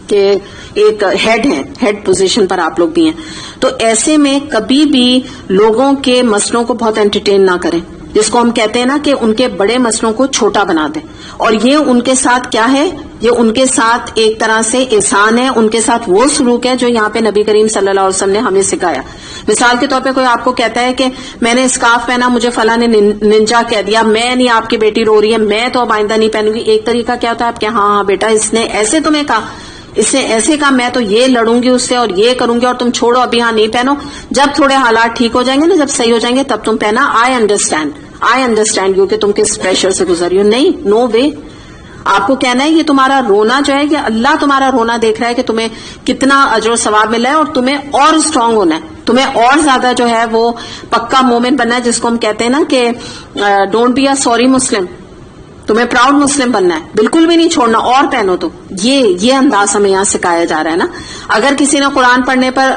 کہ ایک ہیڈ ہیں, ہیڈ پوزیشن پر آپ لوگ بھی ہیں. تو ایسے میں کبھی بھی لوگوں کے مسئلوں کو بہت انٹرٹین نہ کریں, جس کو ہم کہتے ہیں نا کہ ان کے بڑے مسئلوں کو چھوٹا بنا دیں. اور یہ ان کے ساتھ کیا ہے, یہ ان کے ساتھ ایک طرح سے احسان ہے, ان کے ساتھ وہ سلوک ہے جو یہاں پہ نبی کریم صلی اللہ علیہ وسلم نے ہمیں سکھایا. مثال کے طور پہ کوئی آپ کو کہتا ہے کہ میں نے اسکارف پہنا, مجھے فلاں نے ننجا کہہ دیا, میں نہیں, آپ کی بیٹی رو رہی ہے, میں تو اب آئندہ نہیں پہنوں گی. ایک طریقہ کیا ہوتا ہے آپ کہ ہاں بیٹا اس نے ایسے تمہیں کہا, اس نے ایسے کہا, میں تو یہ لڑوں گی اس سے اور یہ کروں گی, اور تم چھوڑو ابھی یہاں نہیں پہنو, جب تھوڑے حالات ٹھیک ہو جائیں گے نا, جب صحیح ہو جائیں گے تب تم پہنا. آئی انڈرسٹینڈ یو کہ تم کس پریشر سے گزری ہو. نہیں, نو وے. آپ کو کہنا ہے یہ تمہارا رونا جو ہے کہ اللہ تمہارا رونا دیکھ رہا ہے کہ تمہیں کتنا اجر و ثواب ملا ہے, اور تمہیں اور اسٹرانگ ہونا ہے, تمہیں اور زیادہ جو ہے وہ پکا مومن بننا ہے, جس کو ہم کہتے ہیں نا کہ ڈونٹ بی اے سوری مسلم, تمہیں پراؤڈ مسلم بننا ہے, بالکل بھی نہیں چھوڑنا, اور پہنو. تو یہ انداز ہمیں یہاں سکھایا جا رہا ہے نا. اگر کسی نے قرآن پڑھنے پر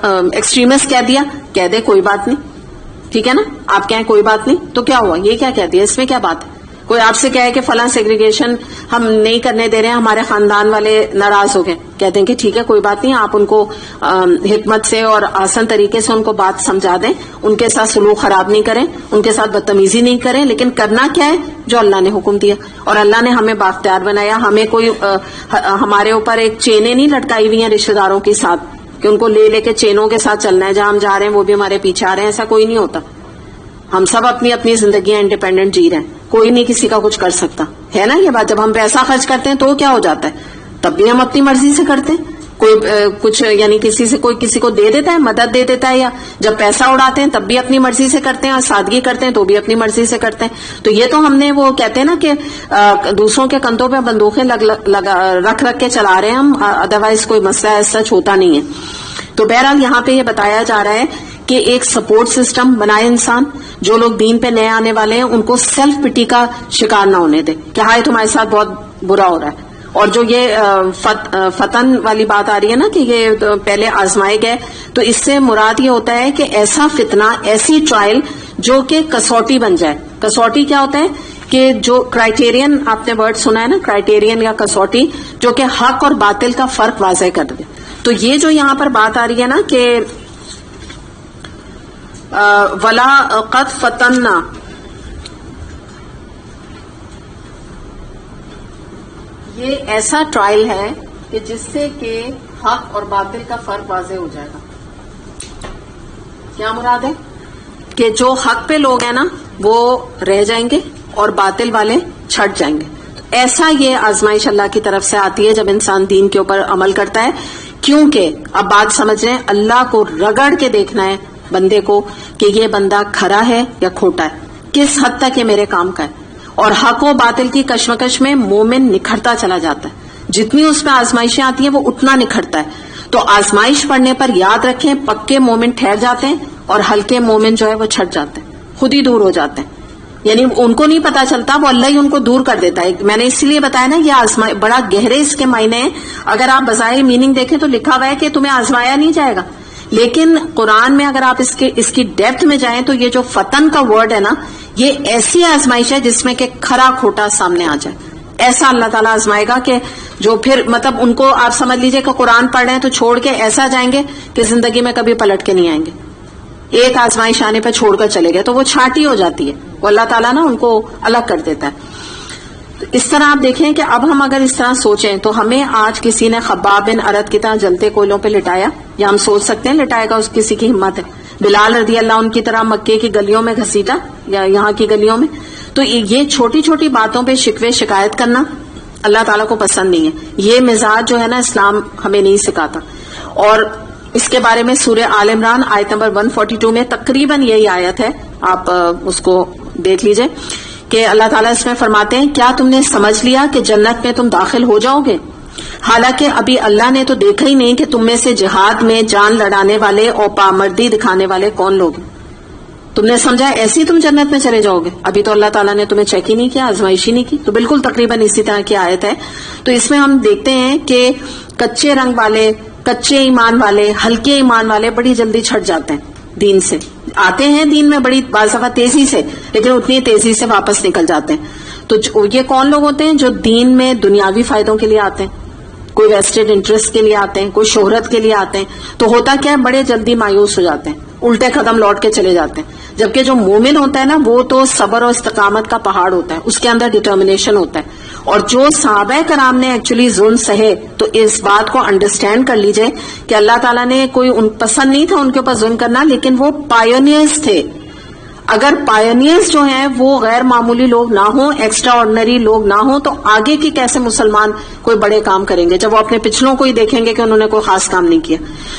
ایکسٹریمسٹ کہہ دیا, کہہ دے کوئی بات نہیں, ٹھیک ہے نا, آپ کہیں کوئی بات نہیں, تو کیا ہوا, یہ کیا کہہ دیا, اس میں کیا بات ہے. کوئی آپ سے کہے کہ فلاں سیگریگیشن ہم نہیں کرنے دے رہے ہیں, ہمارے خاندان والے ناراض ہو گئے, کہتے ہیں کہ ٹھیک ہے کوئی بات نہیں, آپ ان کو حکمت سے اور آسان طریقے سے ان کو بات سمجھا دیں, ان کے ساتھ سلوک خراب نہیں کریں, ان کے ساتھ بدتمیزی نہیں کریں, لیکن کرنا کیا ہے جو اللہ نے حکم دیا. اور اللہ نے ہمیں بااختیار بنایا, ہمیں کوئی ہمارے اوپر ایک چینیں نہیں لٹکائی ہوئی ہیں رشتے داروں کے ساتھ کہ ان کو لے کے چینوں کے ساتھ چلنا ہے, جہاں ہم جا رہے ہیں وہ بھی ہمارے پیچھے آ رہے ہیں, ایسا کوئی نہیں ہوتا. ہم سب اپنی اپنی زندگیاں انڈیپینڈنٹ جی رہے ہیں, کوئی نہیں کسی کا کچھ کر سکتا ہے نا یہ بات. جب ہم پیسہ خرچ کرتے ہیں تو کیا ہو جاتا ہے, تب بھی ہم اپنی مرضی سے کرتے ہیں. کوئی کچھ یعنی کوئی کسی کو دے دیتا ہے, مدد دے دیتا ہے, یا جب پیسہ اڑاتے ہیں تب بھی اپنی مرضی سے کرتے ہیں, اور سادگی کرتے ہیں تو بھی اپنی مرضی سے کرتے ہیں. تو یہ تو ہم نے وہ کہتے ہیں نا کہ دوسروں کے کندھوں پہ بندوقیں رکھ کے چلا رہے ہیں ہم, ادروائز کوئی مسئلہ ایسا سچ ہوتا نہیں ہے. تو بہرحال یہاں پہ یہ بتایا جا رہا ہے کہ ایک سپورٹ سسٹم بنائے انسان. جو لوگ دین پہ نئے آنے والے ہیں ان کو سیلف پٹی کا شکار نہ ہونے دے کہ ہائے تمہارے ساتھ بہت برا ہو رہا ہے. اور جو یہ فتن والی بات آ رہی ہے نا کہ یہ پہلے آزمائے گئے، تو اس سے مراد یہ ہوتا ہے کہ ایسا فتنہ، ایسی ٹرائل جو کہ کسوٹی بن جائے. کسوٹی کیا ہوتا ہے کہ جو کرائٹیرین، آپ نے ورڈ سنا ہے نا کرائٹیرین یا کسوٹی، جو کہ حق اور باطل کا فرق واضح کر دے. تو یہ جو یہاں پر بات آ رہی ہے نا کہ ولا قد فتنا، یہ ایسا ٹرائل ہے کہ جس سے کہ حق اور باطل کا فرق واضح ہو جائے گا. کیا مراد ہے کہ جو حق پہ لوگ ہیں نا وہ رہ جائیں گے اور باطل والے چھٹ جائیں گے. ایسا یہ آزمائش اللہ کی طرف سے آتی ہے جب انسان دین کے اوپر عمل کرتا ہے. کیونکہ اب بات سمجھ رہے ہیں، اللہ کو رگڑ کے دیکھنا ہے بندے کو کہ یہ بندہ کھرا ہے یا کھوٹا ہے، کس حد تک یہ میرے کام کا ہے. اور حق و باطل کی کشمکش میں مومن نکھرتا چلا جاتا ہے. جتنی اس پہ آزمائشیں آتی ہیں وہ اتنا نکھرتا ہے. تو آزمائش پڑنے پر یاد رکھیں پکے مومن ٹھہر جاتے ہیں اور ہلکے مومن جو ہے وہ چھٹ جاتے ہیں، خود ہی دور ہو جاتے ہیں. یعنی ان کو نہیں پتا چلتا، وہ اللہ ہی ان کو دور کر دیتا ہے. میں نے اس لیے بتایا نا یہ آزمائش بڑا گہرے اس کے معنی ہیں. اگر آپ بظاہر میننگ دیکھیں تو لکھا ہوا ہے کہ تمہیں آزمایا نہیں جائے گا، لیکن قرآن میں اگر آپ اس کی ڈیپتھ میں جائیں تو یہ جو فتن کا ورڈ ہے نا، یہ ایسی آزمائش ہے جس میں کہ کھرا کھوٹا سامنے آ جائے. ایسا اللہ تعالیٰ آزمائے گا کہ جو پھر مطلب ان کو آپ سمجھ لیجئے کہ قرآن پڑھ رہے ہیں تو چھوڑ کے ایسا جائیں گے کہ زندگی میں کبھی پلٹ کے نہیں آئیں گے. ایک آزمائش آنے پہ چھوڑ کر چلے گئے تو وہ چھاٹی ہو جاتی ہے. وہ اللہ تعالیٰ نا ان کو الگ کر دیتا ہے. اس طرح آپ دیکھیں کہ اب ہم اگر اس طرح سوچیں تو ہمیں آج کسی نے خباب بن ارد کی طرح جلتے کوئلوں پہ لٹایا، یا ہم سوچ سکتے ہیں لٹائے گا اس کسی کی ہمت ہے. بلال رضی اللہ عنہ کی طرح مکے کی گلیوں میں گھسیٹا یا یہاں کی گلیوں میں. تو یہ چھوٹی چھوٹی باتوں پہ شکوے شکایت کرنا اللہ تعالیٰ کو پسند نہیں ہے. یہ مزاج جو ہے نا اسلام ہمیں نہیں سکھاتا. اور اس کے بارے میں سورہ آل عمران آیت نمبر 142 میں تقریباً یہی آیت ہے، آپ اس کو دیکھ لیجئے کہ اللہ تعالیٰ اس میں فرماتے ہیں کیا تم نے سمجھ لیا کہ جنت میں تم داخل ہو جاؤ گے، حالانکہ ابھی اللہ نے تو دیکھا ہی نہیں کہ تم میں سے جہاد میں جان لڑانے والے اور پامردی دکھانے والے کون لوگ ہیں. تم نے سمجھا ایسے ہی تم جنت میں چلے جاؤ گے، ابھی تو اللہ تعالیٰ نے تمہیں چیک ہی نہیں کیا، آزمائش ہی نہیں کی. تو بالکل تقریباً اسی طرح کی آیت ہے. تو اس میں ہم دیکھتے ہیں کہ کچے رنگ والے، کچے ایمان والے، ہلکے ایمان والے بڑی جلدی چھٹ جاتے ہیں دین سے. آتے ہیں دین میں بڑی بعض دفعہ تیزی سے، لیکن اتنی تیزی سے واپس نکل جاتے ہیں. تو یہ کون لوگ ہوتے ہیں جو دین میں دنیاوی فائدوں کے لیے آتے ہیں، کوئی ویسٹڈ انٹرسٹ کے لیے آتے ہیں، کوئی شہرت کے لیے آتے ہیں. تو ہوتا کیا ہے بڑے جلدی مایوس ہو جاتے ہیں، الٹے قدم لوٹ کے چلے جاتے ہیں. جبکہ جو مومن ہوتا ہے نا وہ تو صبر اور استقامت کا پہاڑ ہوتا ہے، اس کے اندر ڈٹرمنیشن ہوتا ہے. اور جو صحابہ کرام نے ایکچولی ظلم سہے، تو اس بات کو انڈرسٹینڈ کر لیجئے کہ اللہ تعالیٰ نے کوئی پسند نہیں تھا ان کے اوپر ظلم کرنا، لیکن وہ پائونیئرز تھے. اگر پائونیئرز جو ہیں وہ غیر معمولی لوگ نہ ہوں، ایکسٹرا آرڈنری لوگ نہ ہوں، تو آگے کی کیسے مسلمان کوئی بڑے کام کریں گے جب وہ اپنے پچھلوں کو ہی دیکھیں گے کہ انہوں نے کوئی خاص کام نہیں کیا.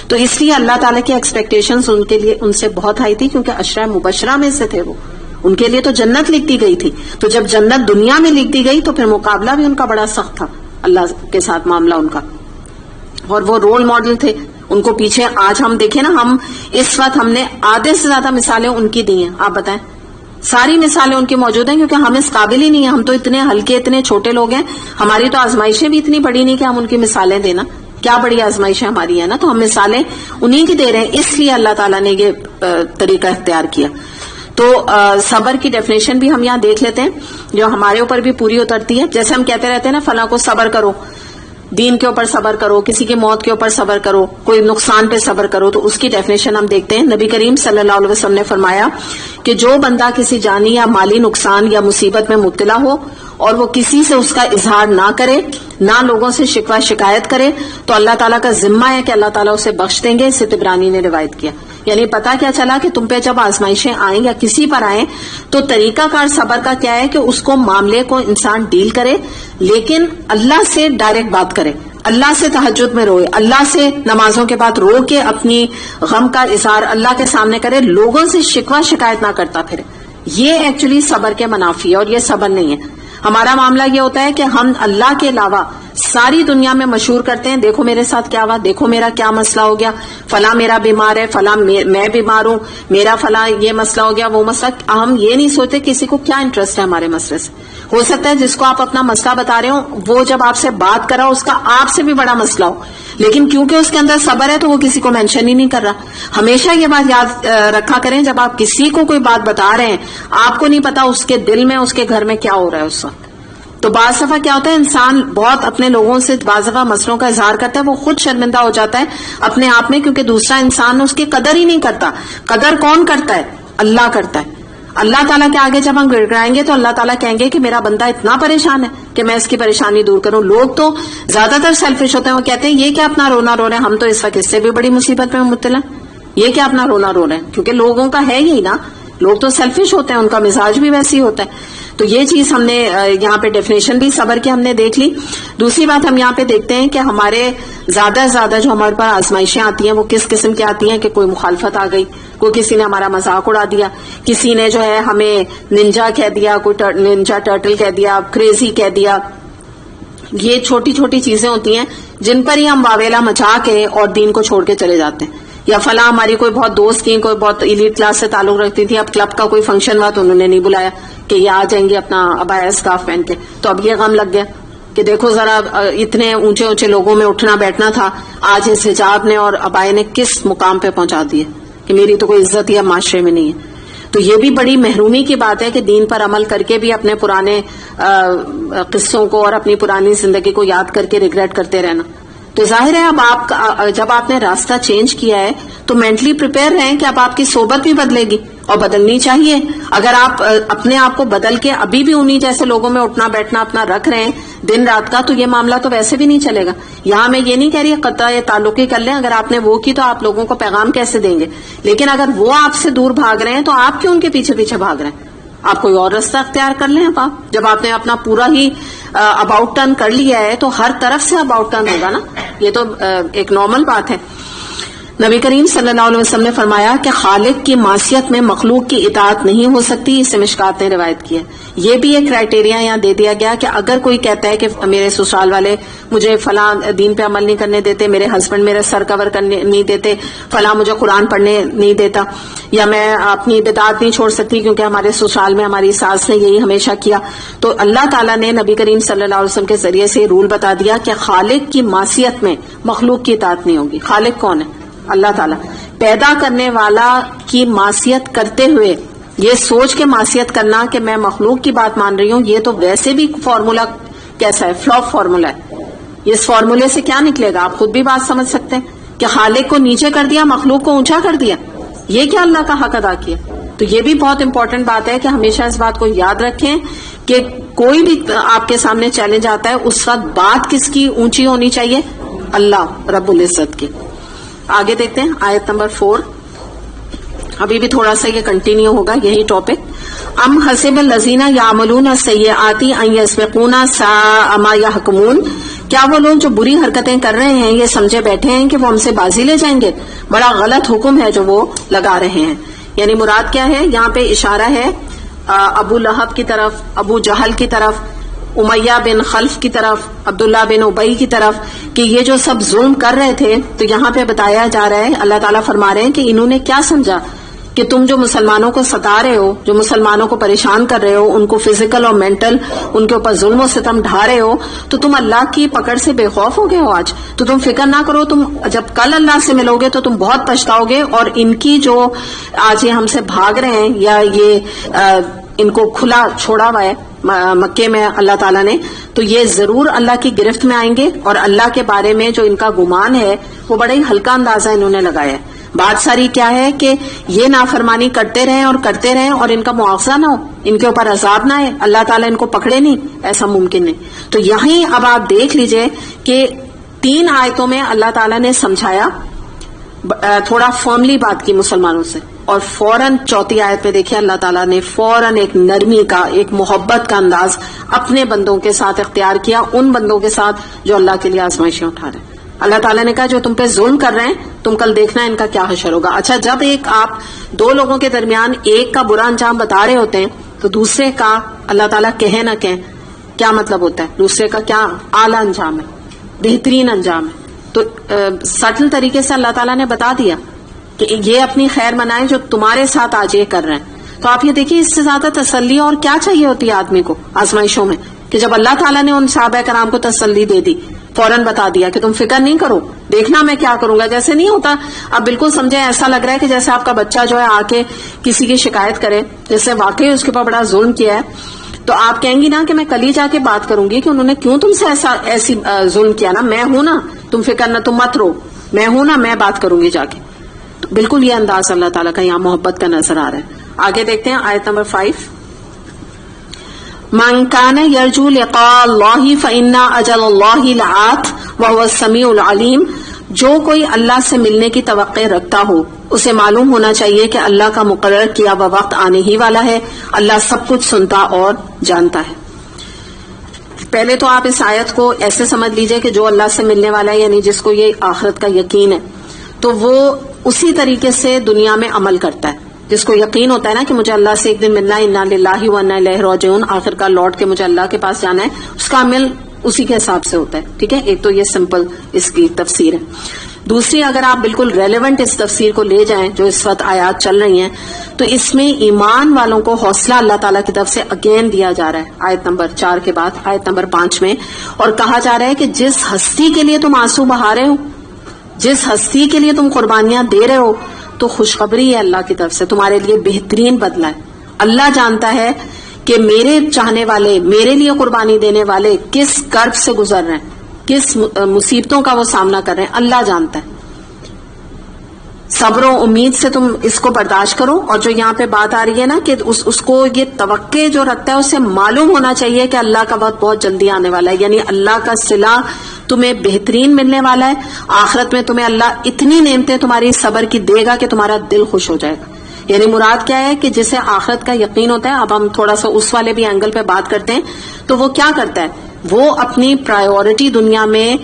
تو اس لیے اللہ تعالیٰ کی ایکسپیکٹیشنز ان کے لیے ان سے بہت ہائی تھی، کیونکہ عشرہ مبشرہ میں سے تھے وہ. ان کے لیے تو جنت لکھ دی گئی تھی. تو جب جنت دنیا میں لکھ دی گئی تو پھر مقابلہ بھی ان کا بڑا سخت تھا اللہ کے ساتھ معاملہ ان کا. اور وہ رول ماڈل تھے. ان کو پیچھے آج ہم دیکھیں نا، ہم اس وقت ہم نے آدھے سے زیادہ مثالیں ان کی دی ہیں. آپ بتائیں، ساری مثالیں ان کی موجود ہیں، کیونکہ ہم اس قابل ہی نہیں ہیں. ہم تو اتنے ہلکے، اتنے چھوٹے لوگ ہیں. ہماری تو آزمائشیں بھی اتنی بڑی نہیں کہ ہم ان کی مثالیں دینا. کیا بڑی آزمائشیں ہماری ہیں نا، تو ہم مثالیں انہی کی دے رہے ہیں. اس لیے اللہ تعالیٰ نے یہ طریقہ اختیار کیا. تو صبر کی ڈیفینیشن بھی ہم یہاں دیکھ لیتے ہیں جو ہمارے اوپر بھی پوری اترتی ہے. جیسے ہم کہتے رہتے ہیں نا فلاں کو صبر کرو، دین کے اوپر صبر کرو، کسی کی موت کے اوپر صبر کرو، کوئی نقصان پہ صبر کرو. تو اس کی ڈیفینیشن ہم دیکھتے ہیں. نبی کریم صلی اللہ علیہ وسلم نے فرمایا کہ جو بندہ کسی جانی یا مالی نقصان یا مصیبت میں مبتلا ہو اور وہ کسی سے اس کا اظہار نہ کرے، نہ لوگوں سے شکوہ شکایت کرے، تو اللہ تعالیٰ کا ذمہ ہے کہ اللہ تعالیٰ اسے بخش دیں گے. اسے طبرانی نے روایت کیا. یعنی پتا کیا چلا کہ تم پہ جب آزمائشیں آئیں یا کسی پر آئیں تو طریقہ کار صبر کا کیا ہے کہ اس کو معاملے کو انسان ڈیل کرے، لیکن اللہ سے ڈائریکٹ بات کرے، اللہ سے تہجد میں روئے، اللہ سے نمازوں کے بعد رو کے اپنی غم کا اظہار اللہ کے سامنے کرے، لوگوں سے شکوہ شکایت نہ کرتا پھرے. یہ ایکچولی صبر کے منافی ہے اور یہ صبر نہیں ہے. ہمارا معاملہ یہ ہوتا ہے کہ ہم اللہ کے علاوہ ساری دنیا میں مشہور کرتے ہیں دیکھو میرے ساتھ کیا ہوا, دیکھو میرا کیا مسئلہ ہو گیا, فلاں میرا بیمار ہے, فلاں میں بیمار ہوں, میرا فلاں یہ مسئلہ ہو گیا, وہ مسئلہ. ہم یہ نہیں سوچتے کسی کو کیا انٹرسٹ ہے ہمارے مسئلے سے. ہو سکتا ہے جس کو آپ اپنا مسئلہ بتا رہے ہو وہ جب آپ سے بات کر رہا ہو اس کا آپ سے بھی بڑا مسئلہ ہو, لیکن کیونکہ اس کے اندر صبر ہے تو وہ کسی کو مینشن ہی نہیں کر رہا. ہمیشہ یہ بات یاد رکھا کریں, جب آپ کسی کو کوئی بات بتا رہے ہیں آپ کو نہیں پتا اس کے دل میں, اس کے گھر میں کیا ہو رہا ہے اس وقت. تو بعض دفعہ کیا ہوتا ہے, انسان بہت اپنے لوگوں سے بعض دفعہ مسئلوں کا اظہار کرتا ہے, وہ خود شرمندہ ہو جاتا ہے اپنے آپ میں, کیونکہ دوسرا انسان اس کی قدر ہی نہیں کرتا. قدر کون کرتا ہے؟ اللہ کرتا ہے. اللہ تعالیٰ کے آگے جب ہم گڑ گڑائیں گے تو اللہ تعالیٰ کہیں گے کہ میرا بندہ اتنا پریشان ہے کہ میں اس کی پریشانی دور کروں. لوگ تو زیادہ تر سیلفش ہوتے ہیں, وہ کہتے ہیں یہ کیا اپنا رونا رو رہے ہیں, ہم تو اس وقت اس سے بھی بڑی مصیبت میں مبتلا ہیں, یہ کیا اپنا رونا رو رہے ہیں. کیونکہ لوگوں کا ہے یہی نا, لوگ تو سیلفش ہوتے ہیں, ان کا مزاج بھی ویسے ہی ہوتا ہے. تو یہ چیز ہم نے یہاں پہ ڈیفینیشن بھی صبر کی ہم نے دیکھ لی. دوسری بات ہم یہاں پہ دیکھتے ہیں کہ ہمارے زیادہ سے زیادہ جو ہمارے پاس آزمائشیں آتی ہیں وہ کس قسم کی آتی ہیں, کہ کوئی مخالفت آ گئی, کوئی کسی نے ہمارا مذاق اڑا دیا, کسی نے جو ہے ہمیں ننجا کہہ دیا, کوئی ننجا ٹرٹل کہہ دیا, کریزی کہہ دیا. یہ چھوٹی چھوٹی چیزیں ہوتی ہیں جن پر ہی ہم واویلا مچا کے اور دین کو چھوڑ کے چلے جاتے ہیں. یا فلاں ہماری کوئی بہت دوست تھی, کوئی بہت ایلیٹ کلاس سے تعلق رکھتی تھی, اب کلب کا کوئی فنکشن ہوا تو انہوں نے نہیں بلایا کہ یہ آ جائیں گے اپنا ابایا اسکارف پہن کے, تو اب یہ غم لگ گیا کہ دیکھو ذرا اتنے اونچے اونچے لوگوں میں اٹھنا بیٹھنا تھا, آج اس حجاب نے اور ابائے نے کس مقام پہ پہنچا دیے کہ میری تو کوئی عزت ہی اب معاشرے میں نہیں ہے. تو یہ بھی بڑی محرومی کی بات ہے کہ دین پر عمل کر کے بھی اپنے پرانے قصوں کو اور اپنی پرانی زندگی کو یاد کر کے ریگریٹ کرتے رہنا. تو ظاہر ہے اب آپ جب آپ نے راستہ چینج کیا ہے تو مینٹلی پریپیئر رہیں کہ اب آپ کی صحبت بھی بدلے گی, اور بدلنی چاہیے. اگر آپ اپنے آپ کو بدل کے ابھی بھی انہی جیسے لوگوں میں اٹھنا بیٹھنا اپنا رکھ رہے ہیں دن رات کا, تو یہ معاملہ تو ویسے بھی نہیں چلے گا. یہاں میں یہ نہیں کہہ رہی قطع تعلق ہی کر لیں, اگر آپ نے وہ کی تو آپ لوگوں کو پیغام کیسے دیں گے, لیکن اگر وہ آپ سے دور بھاگ رہے ہیں تو آپ کیوں ان کے پیچھے پیچھے بھاگ رہے ہیں؟ آپ کوئی اور راستہ اختیار کر لیں. اب آپ جب آپ نے اپنا پورا ہی اباؤٹ ٹرن کر لیا ہے تو ہر طرف سے اباؤٹ ٹرن ہوگا نا, یہ تو ایک نارمل بات ہے. نبی کریم صلی اللہ علیہ وسلم نے فرمایا کہ خالق کی معصیت میں مخلوق کی اطاعت نہیں ہو سکتی, اسے مشکات نے روایت کی ہے. یہ بھی ایک کرائیٹیریا یہاں دے دیا گیا کہ اگر کوئی کہتا ہے کہ میرے سسرال والے مجھے فلاں دین پہ عمل نہیں کرنے دیتے, میرے ہسبینڈ میرے سر کور کرنے نہیں دیتے, فلاں مجھے قرآن پڑھنے نہیں دیتا, یا میں اپنی بدعات نہیں چھوڑ سکتی کیونکہ ہمارے سسرال میں ہماری ساس نے یہی ہمیشہ کیا, تو اللہ تعالیٰ نے نبی کریم صلی اللہ علیہ وسلم کے ذریعے سے رول بتا دیا کہ خالق کی معصیت میں مخلوق کی اطاعت نہیں ہوگی. خالق کون ہے؟ اللہ تعالیٰ. پیدا کرنے والا کی معصیت کرتے ہوئے یہ سوچ کے معصیت کرنا کہ میں مخلوق کی بات مان رہی ہوں, یہ تو ویسے بھی فارمولا کیسا ہے, فلاپ فارمولا ہے. اس فارمولے سے کیا نکلے گا آپ خود بھی بات سمجھ سکتے ہیں کہ خالق کو نیچے کر دیا, مخلوق کو اونچا کر دیا, یہ کیا اللہ کا حق ادا کیا. تو یہ بھی بہت امپورٹنٹ بات ہے کہ ہمیشہ اس بات کو یاد رکھیں کہ کوئی بھی آپ کے سامنے چیلنج آتا ہے اس وقت بات کس کی اونچی ہونی چاہیے؟ اللہ رب العزت کی. آگے دیکھتے ہیں آیت نمبر 4. ابھی بھی تھوڑا سا یہ کنٹینیو ہوگا یہی ٹاپک. ام حسب الذین یعملون السیئات ان یسبقونا ساء ما یحکمون, کیا وہ لوگ جو بری حرکتیں کر رہے ہیں یہ سمجھے بیٹھے ہیں کہ وہ ہم سے بازی لے جائیں گے؟ بڑا غلط حکم ہے جو وہ لگا رہے ہیں. یعنی مراد کیا ہے یہاں پہ؟ اشارہ ہے ابو لہب کی طرف, ابو جہل کی طرف, امیہ بن خلف کی طرف, عبداللہ بن ابئی کی طرف, کہ یہ جو سب ظلم کر رہے تھے. تو یہاں پہ بتایا جا رہا ہے, اللہ تعالیٰ فرما رہے ہیں کہ انہوں نے کیا سمجھا کہ تم جو مسلمانوں کو ستا رہے ہو, جو مسلمانوں کو پریشان کر رہے ہو, ان کو فزیکل اور مینٹل ان کے اوپر ظلم و ستم ڈھا رہے ہو, تو تم اللہ کی پکڑ سے بے خوف ہو گئے ہو آج. تو تم فکر نہ کرو, تم جب کل اللہ سے ملو گے تو تم بہت پچھتاؤ گے. اور ان کی جو آج یہ ہم سے بھاگ رہے ہیں یا یہ ان کو کھلا چھوڑا ہوا ہے مکے میں اللہ تعالیٰ نے, تو یہ ضرور اللہ کی گرفت میں آئیں گے. اور اللہ کے بارے میں جو ان کا گمان ہے وہ بڑا ہی ہلکا اندازہ انہوں نے لگایا ہے. بات ساری کیا ہے کہ یہ نافرمانی کرتے رہیں اور کرتے رہیں اور ان کا مواخذہ نہ ہو, ان کے اوپر عذاب نہ آئے, اللہ تعالیٰ ان کو پکڑے نہیں, ایسا ممکن نہیں. تو یہیں اب آپ دیکھ لیجئے کہ 3 آیتوں میں اللہ تعالیٰ نے سمجھایا, تھوڑا فرملی بات کی مسلمانوں سے, اور فوراً 4 آیت میں دیکھیں اللہ تعالیٰ نے فوراً ایک نرمی کا, ایک محبت کا انداز اپنے بندوں کے ساتھ اختیار کیا, ان بندوں کے ساتھ جو اللہ کے لیے آزمائشیں اٹھا رہے ہیں. اللہ تعالیٰ نے کہا جو تم پہ ظلم کر رہے ہیں تم کل دیکھنا ان کا کیا حشر ہوگا. اچھا, جب ایک آپ 2 لوگوں کے درمیان ایک کا برا انجام بتا رہے ہوتے ہیں تو دوسرے کا اللہ تعالیٰ کہے نہ کہیں کیا مطلب ہوتا ہے؟ دوسرے کا کیا اعلیٰ انجام ہے، بہترین انجام ہے. تو سٹل طریقے سے اللہ تعالیٰ نے بتا دیا کہ یہ اپنی خیر منائیں جو تمہارے ساتھ آج یہ کر رہے ہیں. تو آپ یہ دیکھیے اس سے زیادہ تسلی اور کیا چاہیے ہوتی ہے آدمی کو آزمائشوں میں، کہ جب اللہ تعالیٰ نے ان صحابہ کرام کو تسلی دے دی، فوراً بتا دیا کہ تم فکر نہیں کرو، دیکھنا میں کیا کروں گا. جیسے نہیں ہوتا اب بالکل سمجھے، ایسا لگ رہا ہے کہ جیسے آپ کا بچہ جو ہے آ کے کسی کی شکایت کرے، جیسے واقعی اس کے اوپر بڑا ظلم کیا ہے، تو آپ کہیں گی نا کہ میں کل ہی جا کے بات کروں گی کہ انہوں نے کیوں تم سے ایسی ظلم کیا، نا میں ہوں نا، تم فکر نہ، تم مت رو، میں ہوں نا، میں بات کروں گی جا کے. تو بالکل یہ انداز اللہ تعالیٰ کا یہاں محبت کا نظر آ رہا ہے. آگے دیکھتے ہیں آیت نمبر 5. من كان يرجو لقاء الله فإن أجل الله لآت وهو السميع العليم. جو کوئی اللہ سے ملنے کی توقع رکھتا ہو اسے معلوم ہونا چاہیے کہ اللہ کا مقرر کیا ہوا وقت آنے ہی والا ہے. اللہ سب کچھ سنتا اور جانتا ہے. پہلے تو آپ اس آیت کو ایسے سمجھ لیجئے کہ جو اللہ سے ملنے والا ہے، یعنی جس کو یہ آخرت کا یقین ہے، تو وہ اسی طریقے سے دنیا میں عمل کرتا ہے. جس کو یقین ہوتا ہے نا کہ مجھے اللہ سے ایک دن ملنا ہے، انا للہ و انا الیہ راجعون، آخر کا لوٹ کے مجھے اللہ کے پاس جانا ہے، اس کا عمل اسی کے حساب سے ہوتا ہے. ٹھیک ہے، ایک تو یہ سمپل اس کی تفسیر ہے. دوسری، اگر آپ بالکل ریلیونٹ اس تفسیر کو لے جائیں جو اس وقت آیات چل رہی ہیں، تو اس میں ایمان والوں کو حوصلہ اللہ تعالیٰ کی طرف سے اگین دیا جا رہا ہے آیت نمبر 4 کے بعد آیت نمبر 5 میں، اور کہا جا رہا ہے کہ جس ہستی کے لیے تم آنسو بہا رہے ہو، جس ہستی کے لیے تم قربانیاں دے رہے ہو، تو خوشخبری ہے اللہ کی طرف سے، تمہارے لیے بہترین بدلہ ہے. اللہ جانتا ہے کہ میرے چاہنے والے، میرے لیے قربانی دینے والے کس کرب سے گزر رہے ہیں، کس مصیبتوں کا وہ سامنا کر رہے ہیں، اللہ جانتا ہے. صبر و امید سے تم اس کو برداشت کرو. اور جو یہاں پہ بات آ رہی ہے نا کہ اس کو یہ توقع جو رکھتا ہے اسے معلوم ہونا چاہیے کہ اللہ کا وقت بہت جلدی آنے والا ہے، یعنی اللہ کا صلہ تمہیں بہترین ملنے والا ہے. آخرت میں تمہیں اللہ اتنی نعمتیں تمہاری صبر کی دے گا کہ تمہارا دل خوش ہو جائے گا. یعنی مراد کیا ہے کہ جسے آخرت کا یقین ہوتا ہے، اب ہم تھوڑا سا اس والے بھی اینگل پہ بات کرتے ہیں، تو وہ کیا کرتا ہے، وہ اپنی پرائیورٹی دنیا میں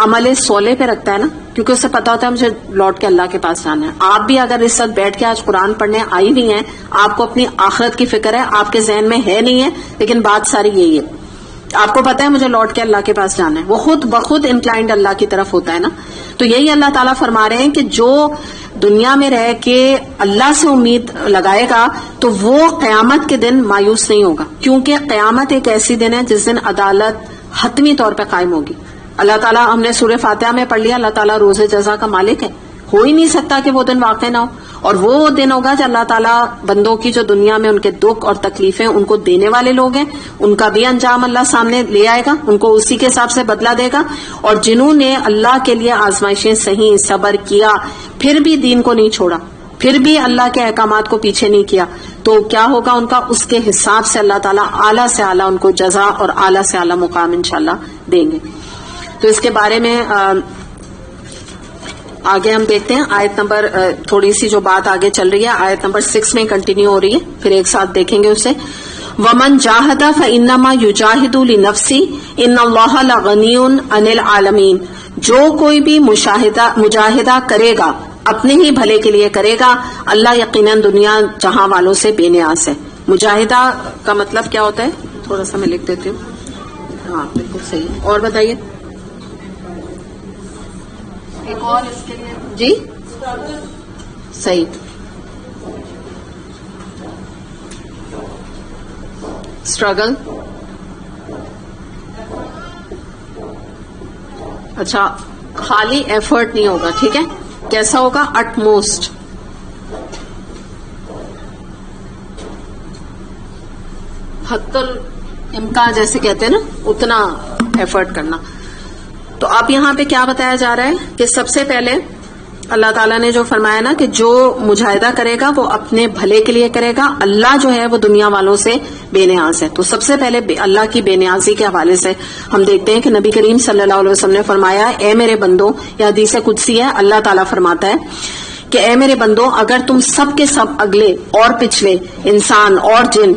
عمل صالح پہ رکھتا ہے نا، کیونکہ اسے پتا ہوتا ہے مجھے لوٹ کے اللہ کے پاس جانا ہے. آپ بھی اگر اس وقت بیٹھ کے آج قرآن پڑھنے آئی بھی ہیں، آپ کو اپنی آخرت کی فکر ہے، آپ کے ذہن میں ہے نہیں ہے، لیکن بات ساری یہی ہے، آپ کو پتا ہے مجھے لوٹ کے اللہ کے پاس جانا ہے، وہ خود بخود انکلائنڈ اللہ کی طرف ہوتا ہے نا. تو یہی اللہ تعالیٰ فرما رہے ہیں کہ جو دنیا میں رہ کے اللہ سے امید لگائے گا تو وہ قیامت کے دن مایوس نہیں ہوگا، کیونکہ قیامت ایک ایسی دن ہے جس دن عدالت حتمی طور پہ قائم ہوگی. اللہ تعالیٰ، ہم نے سورہ فاتحہ میں پڑھ لیا، اللہ تعالیٰ روز جزا کا مالک ہے، ہو ہی نہیں سکتا کہ وہ دن واقع نہ ہو. اور وہ دن ہوگا جب اللہ تعالیٰ بندوں کی جو دنیا میں ان کے دکھ اور تکلیفیں ان کو دینے والے لوگ ہیں، ان کا بھی انجام اللہ سامنے لے آئے گا، ان کو اسی کے حساب سے بدلہ دے گا. اور جنہوں نے اللہ کے لیے آزمائشیں صحیح صبر کیا، پھر بھی دین کو نہیں چھوڑا، پھر بھی اللہ کے احکامات کو پیچھے نہیں کیا، تو کیا ہوگا ان کا، اس کے حساب سے اللہ تعالیٰ اعلیٰ سے اعلیٰ ان کو جزا اور اعلیٰ سے اعلیٰ مقام انشاءاللہ دیں گے. تو اس کے بارے میں آگے ہم دیکھتے ہیں آیت نمبر، تھوڑی سی جو بات آگے چل رہی ہے آیت نمبر 6 میں کنٹینیو ہو رہی ہے، پھر ایک ساتھ دیکھیں گے اسے. وَمَن جَاهَدَ فَإِنَّمَا يُجَاهِدُ لِنَفْسِهِ إِنَّ اللَّهَ لَغَنِيٌّ عَنِ الْعَالَمِينَ. جو کوئی بھی مجاہدہ کرے گا اپنے ہی بھلے کے لیے کرے گا، اللہ یقیناً دنیا جہاں والوں سے بے نیاز ہے. مجاہدہ کا مطلب کیا ہوتا ہے، تھوڑا سا میں لکھ دیتی ہوں. ہاں بالکل صحیح. اور بتائیے ایک اور اس کے لیے. جی صحیح، اسٹرگل. اچھا، خالی ایفرٹ نہیں ہوگا، ٹھیک ہے، کیسا ہوگا، اٹ موسٹ. حتی الامکان جیسے کہتے ہیں نا، اتنا ایفرٹ کرنا. تو اب یہاں پہ کیا بتایا جا رہا ہے کہ سب سے پہلے اللہ تعالیٰ نے جو فرمایا نا کہ جو مجاہدہ کرے گا وہ اپنے بھلے کے لیے کرے گا، اللہ جو ہے وہ دنیا والوں سے بے نیاز ہے. تو سب سے پہلے اللہ کی بے نیازی کے حوالے سے ہم دیکھتے ہیں کہ نبی کریم صلی اللہ علیہ وسلم نے فرمایا، اے میرے بندوں، یہ حدیث قدسی ہے، اللہ تعالیٰ فرماتا ہے کہ اے میرے بندوں، اگر تم سب کے سب اگلے اور پچھلے انسان اور جن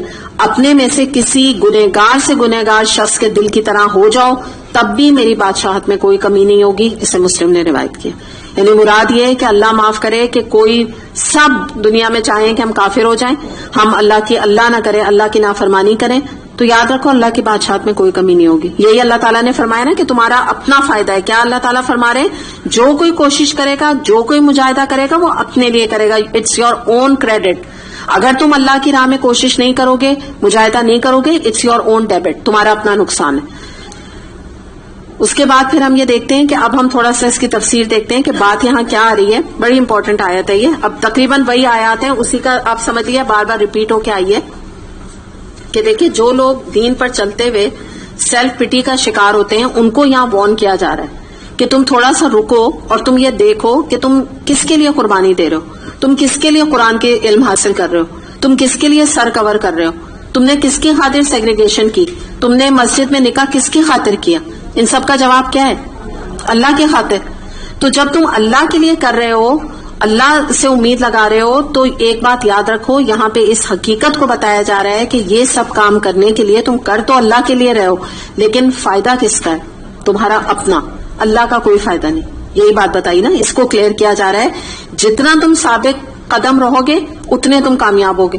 اپنے میں سے کسی گنہگار سے گنہگار شخص کے دل کی طرح ہو جاؤ، تب بھی میری بادشاہت میں کوئی کمی نہیں ہوگی. اسے مسلم نے روایت کیا. یعنی مراد یہ ہے کہ اللہ معاف کرے کہ کوئی سب دنیا میں چاہیں کہ ہم کافر ہو جائیں، ہم اللہ نہ کرے، اللہ کی نافرمانی کریں، تو یاد رکھو اللہ کی بادشاہت میں کوئی کمی نہیں ہوگی. یہی اللہ تعالیٰ نے فرمایا نا کہ تمہارا اپنا فائدہ ہے. کیا اللہ تعالیٰ فرما رہے ہیں؟ جو کوئی کوشش کرے گا، جو کوئی مجاہدہ کرے گا، وہ اپنے لیے کرے گا. It's your own credit. اگر تم اللہ کی راہ میں کوشش نہیں کرو گے، مجاہدہ نہیں کرو گے، اٹس یور اون ڈیبٹ، تمہارا اپنا نقصان ہے. اس کے بعد پھر ہم یہ دیکھتے ہیں کہ اب ہم تھوڑا سا اس کی تفسیر دیکھتے ہیں کہ بات یہاں کیا آ رہی ہے. بڑی امپورٹنٹ آیت ہے یہ. اب تقریباً وہی آیات ہیں، اسی کا آپ سمجھ لیے بار بار ریپیٹ ہو کے آئی ہے کہ دیکھیں جو لوگ دین پر چلتے ہوئے سیلف پٹی کا شکار ہوتے ہیں ان کو یہاں وارن کیا جا رہا ہے کہ تم تھوڑا سا رکو اور تم یہ دیکھو کہ تم کس کے لیے قربانی دے رہے ہو، تم کس کے لیے قرآن کے علم حاصل کر رہے ہو، تم کس کے لیے سر کور کر رہے ہو، تم نے کس کی خاطر سیگریگیشن کی، تم نے مسجد میں نکاح کس کی خاطر کیا. ان سب کا جواب کیا ہے؟ اللہ کی خاطر. تو جب تم اللہ کے لیے کر رہے ہو، اللہ سے امید لگا رہے ہو، تو ایک بات یاد رکھو، یہاں پہ اس حقیقت کو بتایا جا رہا ہے کہ یہ سب کام کرنے کے لیے تم کر تو اللہ کے لیے رہے ہو، لیکن فائدہ کس کا ہے؟ تمہارا اپنا، اللہ کا کوئی فائدہ نہیں. یہی بات بتائی نا، اس کو کلیئر کیا جا رہا ہے. جتنا تم ثابت قدم رہو گے اتنے تم کامیاب ہوگے.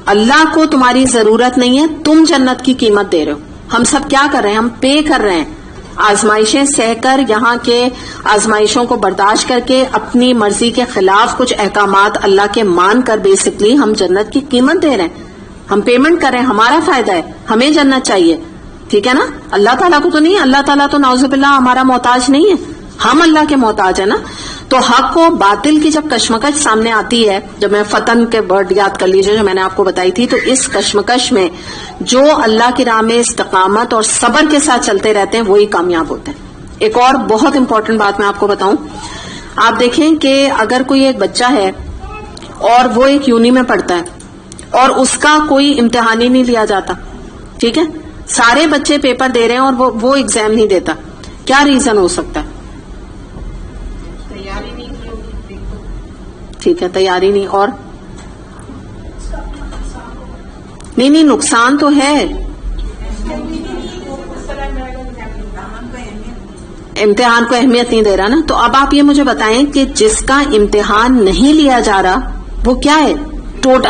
اللہ کو تمہاری ضرورت نہیں ہے، تم جنت کی قیمت دے رہے ہو. ہم سب کیا کر رہے ہیں؟ ہم پے کر رہے ہیں، آزمائشیں سہ کر، یہاں کے آزمائشوں کو برداشت کر کے، اپنی مرضی کے خلاف کچھ احکامات اللہ کے مان کر بیسکلی ہم جنت کی قیمت دے رہے ہیں. ہم پیمنٹ کر رہے ہیں، ہمارا فائدہ ہے، ہمیں جنت چاہیے. ٹھیک ہے نا؟ اللہ تعالیٰ کو تو نہیں. اللہ تعالیٰ تو نعوذ باللہ ہمارا محتاج نہیں ہے، ہم اللہ کے محتاج ہیں نا. تو حق و باطل کی جب کشمکش سامنے آتی ہے، جب میں فتن کے ورڈ یاد کر لیجئے جو میں نے آپ کو بتائی تھی، تو اس کشمکش میں جو اللہ کی راہ میں استقامت اور صبر کے ساتھ چلتے رہتے ہیں وہی کامیاب ہوتے ہیں. ایک اور بہت امپورٹنٹ بات میں آپ کو بتاؤں. آپ دیکھیں کہ اگر کوئی ایک بچہ ہے اور وہ ایک یونی میں پڑھتا ہے اور اس کا کوئی امتحان ہی نہیں لیا جاتا، ٹھیک ہے، سارے بچے پیپر دے رہے ہیں اور وہ ایگزام نہیں دیتا، کیا ریزن ہو سکتا ہے؟ ٹھیک ہے، تیاری نہیں. اور نہیں نقصان تو ہے، امتحان کو اہمیت نہیں دے رہا نا. تو اب آپ یہ مجھے بتائیں کہ جس کا امتحان نہیں لیا جا رہا وہ کیا ہے؟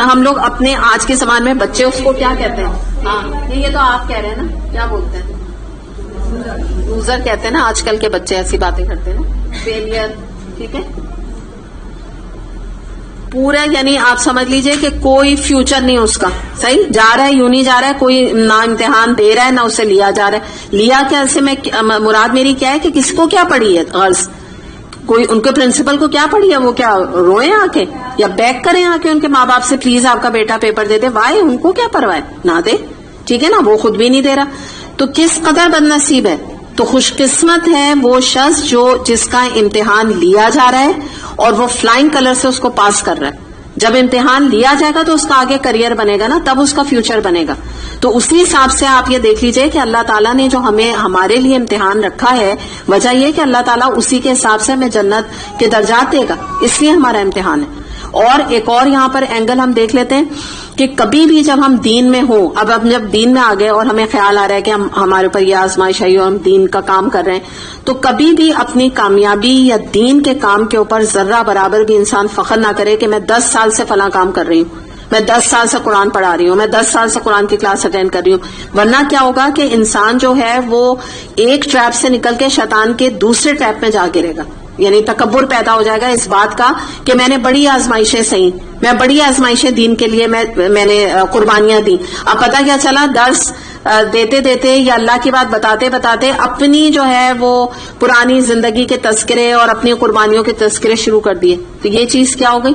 ہم لوگ اپنے آج کے زمانے میں بچے اس کو کیا کہتے ہیں؟ ہاں یہ تو آپ کہہ رہے ہیں نا، کیا بولتے ہیں؟ لوزر کہتے ہیں نا. آج کل کے بچے ایسی باتیں کرتے ہیں نا، فیلئر. ٹھیک ہے، پورا یعنی آپ سمجھ لیجئے کہ کوئی فیوچر نہیں اس کا. صحیح جا رہا ہے، یونی جا رہا ہے، کوئی نہ امتحان دے رہا ہے نہ اسے لیا جا رہا ہے. لیا کیا سے میں مراد میری کیا ہے کہ کس کو کیا پڑھی ہے غرض؟ کوئی ان کے پرنسپل کو کیا پڑھی ہے؟ وہ کیا روئیں آ کے یا بیک کریں آ کے ان کے ماں باپ سے پلیز آپ کا بیٹا پیپر دے دے؟ وائے ان کو کیا پرواہ ہے؟ نہ دے. ٹھیک ہے نا، وہ خود بھی نہیں دے رہا. تو کس قدر بد نصیب ہے. تو خوش قسمت ہے وہ شخص جس کا امتحان لیا جا رہا ہے اور وہ فلائنگ کلر سے اس کو پاس کر رہا ہے. جب امتحان لیا جائے گا تو اس کا آگے کریئر بنے گا نا، تب اس کا فیوچر بنے گا. تو اسی حساب سے آپ یہ دیکھ لیجئے کہ اللہ تعالیٰ نے جو ہمارے لیے امتحان رکھا ہے، وجہ یہ کہ اللہ تعالیٰ اسی کے حساب سے ہمیں جنت کے درجات دے گا، اس لیے ہمارا امتحان ہے. اور ایک اور یہاں پر اینگل ہم دیکھ لیتے ہیں کہ کبھی بھی جب ہم دین میں ہوں، اب ہم جب دین میں آ گئے اور ہمیں خیال آ رہا ہے کہ ہمارے اوپر یہ آزمائش آئی اور ہم دین کا کام کر رہے ہیں، تو کبھی بھی اپنی کامیابی یا دین کے کام کے اوپر ذرہ برابر بھی انسان فخر نہ کرے کہ میں 10 سال سے فلاں کام کر رہی ہوں، میں 10 سال سے قرآن پڑھا رہی ہوں، میں 10 سال سے قرآن کی کلاس اٹینڈ کر رہی ہوں. ورنہ کیا ہوگا کہ انسان جو ہے وہ ایک ٹریپ سے نکل کے شیطان کے دوسرے ٹریپ میں جا گرے گا. یعنی تکبر پیدا ہو جائے گا اس بات کا کہ میں نے بڑی آزمائشیں سہی، میں بڑی آزمائشیں دین کے لیے میں نے قربانیاں دی. اب پتہ کیا چلا، درس دیتے دیتے یا اللہ کی بات بتاتے بتاتے اپنی جو ہے وہ پرانی زندگی کے تذکرے اور اپنی قربانیوں کے تذکرے شروع کر دیے. تو یہ چیز کیا ہو گئی؟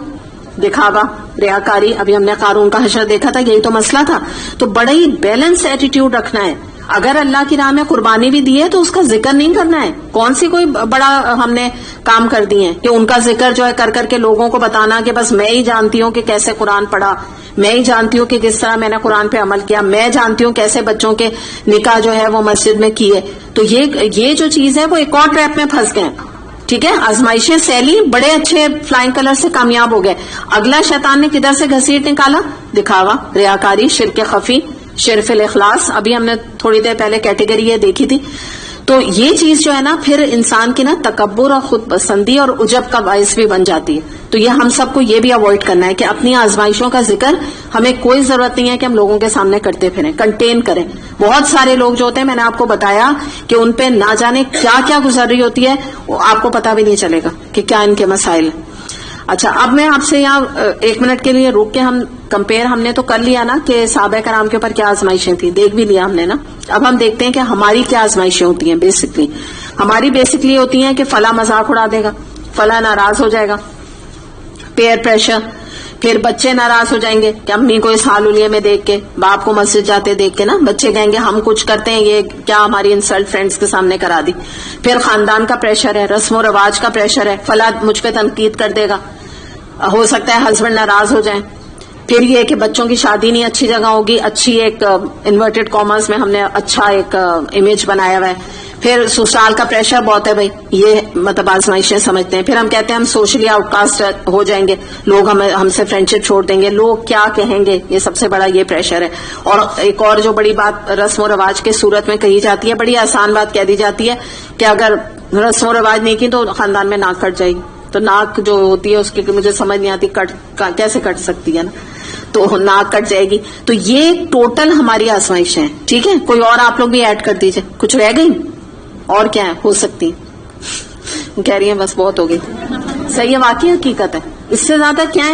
دکھاوا، ریاکاری. ابھی ہم نے قارون کا حشر دیکھا تھا، یہی تو مسئلہ تھا. تو بڑا ہی بیلنس ایٹیٹیوڈ رکھنا ہے. اگر اللہ کی راہ میں قربانی بھی دی ہے تو اس کا ذکر نہیں کرنا ہے. کون سی کوئی بڑا ہم نے کام کر دیے ہیں کہ ان کا ذکر جو ہے کر کر کے لوگوں کو بتانا کہ بس میں ہی جانتی ہوں کہ کیسے قرآن پڑھا، میں ہی جانتی ہوں کہ کس طرح میں نے قرآن پہ عمل کیا، میں جانتی ہوں کیسے بچوں کے نکاح جو ہے وہ مسجد میں کیے. تو یہ جو چیز ہے وہ ایک اور ٹریپ میں پھنس گئے. ٹھیک ہے، آزمائشیں سیلی، بڑے اچھے فلائنگ کلر سے کامیاب ہو گئے. اگلا شیطان نے کدھر سے گھسیٹ نکالا؟ دکھاوا، ریاکاری، شرک خفی، شرف الاخلاص. ابھی ہم نے تھوڑی دیر پہلے کیٹیگری یہ دیکھی تھی. تو یہ چیز جو ہے نا پھر انسان کی نا تکبر اور خود پسندی اور عجب کا باعث بھی بن جاتی ہے. تو یہ ہم سب کو یہ بھی اوائڈ کرنا ہے کہ اپنی آزمائشوں کا ذکر ہمیں کوئی ضرورت نہیں ہے کہ ہم لوگوں کے سامنے کرتے پھریں, کنٹین کریں. بہت سارے لوگ جو ہوتے ہیں, میں نے آپ کو بتایا کہ ان پہ نہ جانے کیا کیا گزر رہی ہوتی ہے, وہ آپ کو پتا بھی نہیں چلے گا کہ کیا ان کے مسائل ہیں. اچھا, اب میں آپ سے یہاں 1 منٹ کے لیے روک کے ہم کمپیئر ہم نے تو کر لیا نا کہ صحابہ کرام کے اوپر کیا آزمائشیں تھیں, دیکھ بھی لیا ہم نے نا. اب ہم دیکھتے ہیں کہ ہماری کیا آزمائشیں ہوتی ہیں. بیسکلی ہماری بیسکلی ہوتی ہیں کہ فلاں مذاق اڑا دے گا, فلاں ناراض ہو جائے گا, پیئر پریشر, پھر بچے ناراض ہو جائیں گے کہ امی کو اس حال حلیے میں دیکھ کے, باپ کو مسجد جاتے دیکھ کے نا بچے کہیں گے ہم کچھ کرتے ہیں یہ کیا ہماری انسلٹ فرینڈز کے سامنے کرا دی. پھر خاندان کا پریشر ہے, رسم و رواج کا پریشر ہے, فلاں مجھ پہ تنقید کر دے گا, ہو سکتا ہے ہسبینڈ ناراض ہو جائیں. پھر یہ کہ بچوں کی شادی نہیں اچھی جگہ ہوگی, اچھی ایک انورٹڈ کامرس میں ہم نے اچھا ایک امیج بنایا ہوا ہے. پھر سسرال کا پریشر بہت ہے بھائی, یہ مطلب آزمائشیں سمجھتے ہیں. پھر ہم کہتے ہیں ہم سوشلی آؤٹ کاسٹ ہو جائیں گے, لوگ ہم سے فرینڈشپ چھوڑ دیں گے, لوگ کیا کہیں گے, یہ سب سے بڑا یہ پریشر ہے. اور ایک اور جو بڑی بات رسم و رواج کے صورت میں کہی جاتی ہے, بڑی آسان بات کہہ دی جاتی ہے کہ اگر رسم و رواج نہیں کی تو خاندان میں ناک کٹ جائے گی. تو ناک جو ہوتی ہے اس کی مجھے سمجھ نہیں آتی کیسے کٹ سکتی ہے نا, تو ناک کٹ جائے گی. تو یہ ٹوٹل ہماری آزمائش ہے. ٹھیک ہے, کوئی اور آپ لوگ بھی ایڈ کر دیجئے, کچھ رہ گئی اور کیا ہے ہو سکتی, کہہ رہی ہیں بس بہت ہو گئی. صحیح ہے, واقعی حقیقت ہے. اس سے زیادہ کیا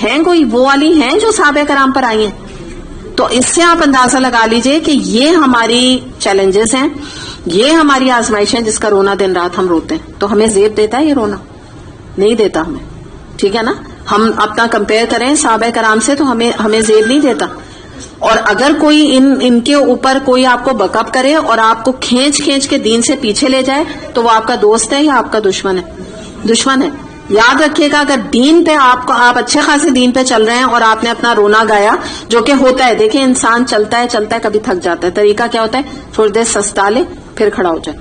ہیں کوئی وہ والی ہیں جو صحابہ کرام پر آئی ہیں. تو اس سے آپ اندازہ لگا لیجئے کہ یہ ہماری چیلنجز ہیں, یہ ہماری آزمائش ہے جس کا رونا دن رات ہم روتے ہیں. تو ہمیں زیب دیتا ہے یہ رونا؟ نہیں دیتا ہمیں. ٹھیک ہے نا, ہم اپنا کمپیئر کریں صحابہ کرام سے تو ہمیں زیب نہیں دیتا. اور اگر کوئی ان کے اوپر کوئی آپ کو بک اپ کرے اور آپ کو کھینچ کے دین سے پیچھے لے جائے تو وہ آپ کا دوست ہے یا آپ کا دشمن ہے؟ دشمن ہے. یاد رکھیے گا, اگر دین پہ آپ اچھے خاصے دین پہ چل رہے ہیں اور آپ نے اپنا رونا گایا, جو کہ ہوتا ہے, دیکھیں انسان چلتا ہے کبھی تھک جاتا ہے. طریقہ کیا ہوتا ہے, تھوڑی دیر سستا لے پھر کھڑا ہو جائے.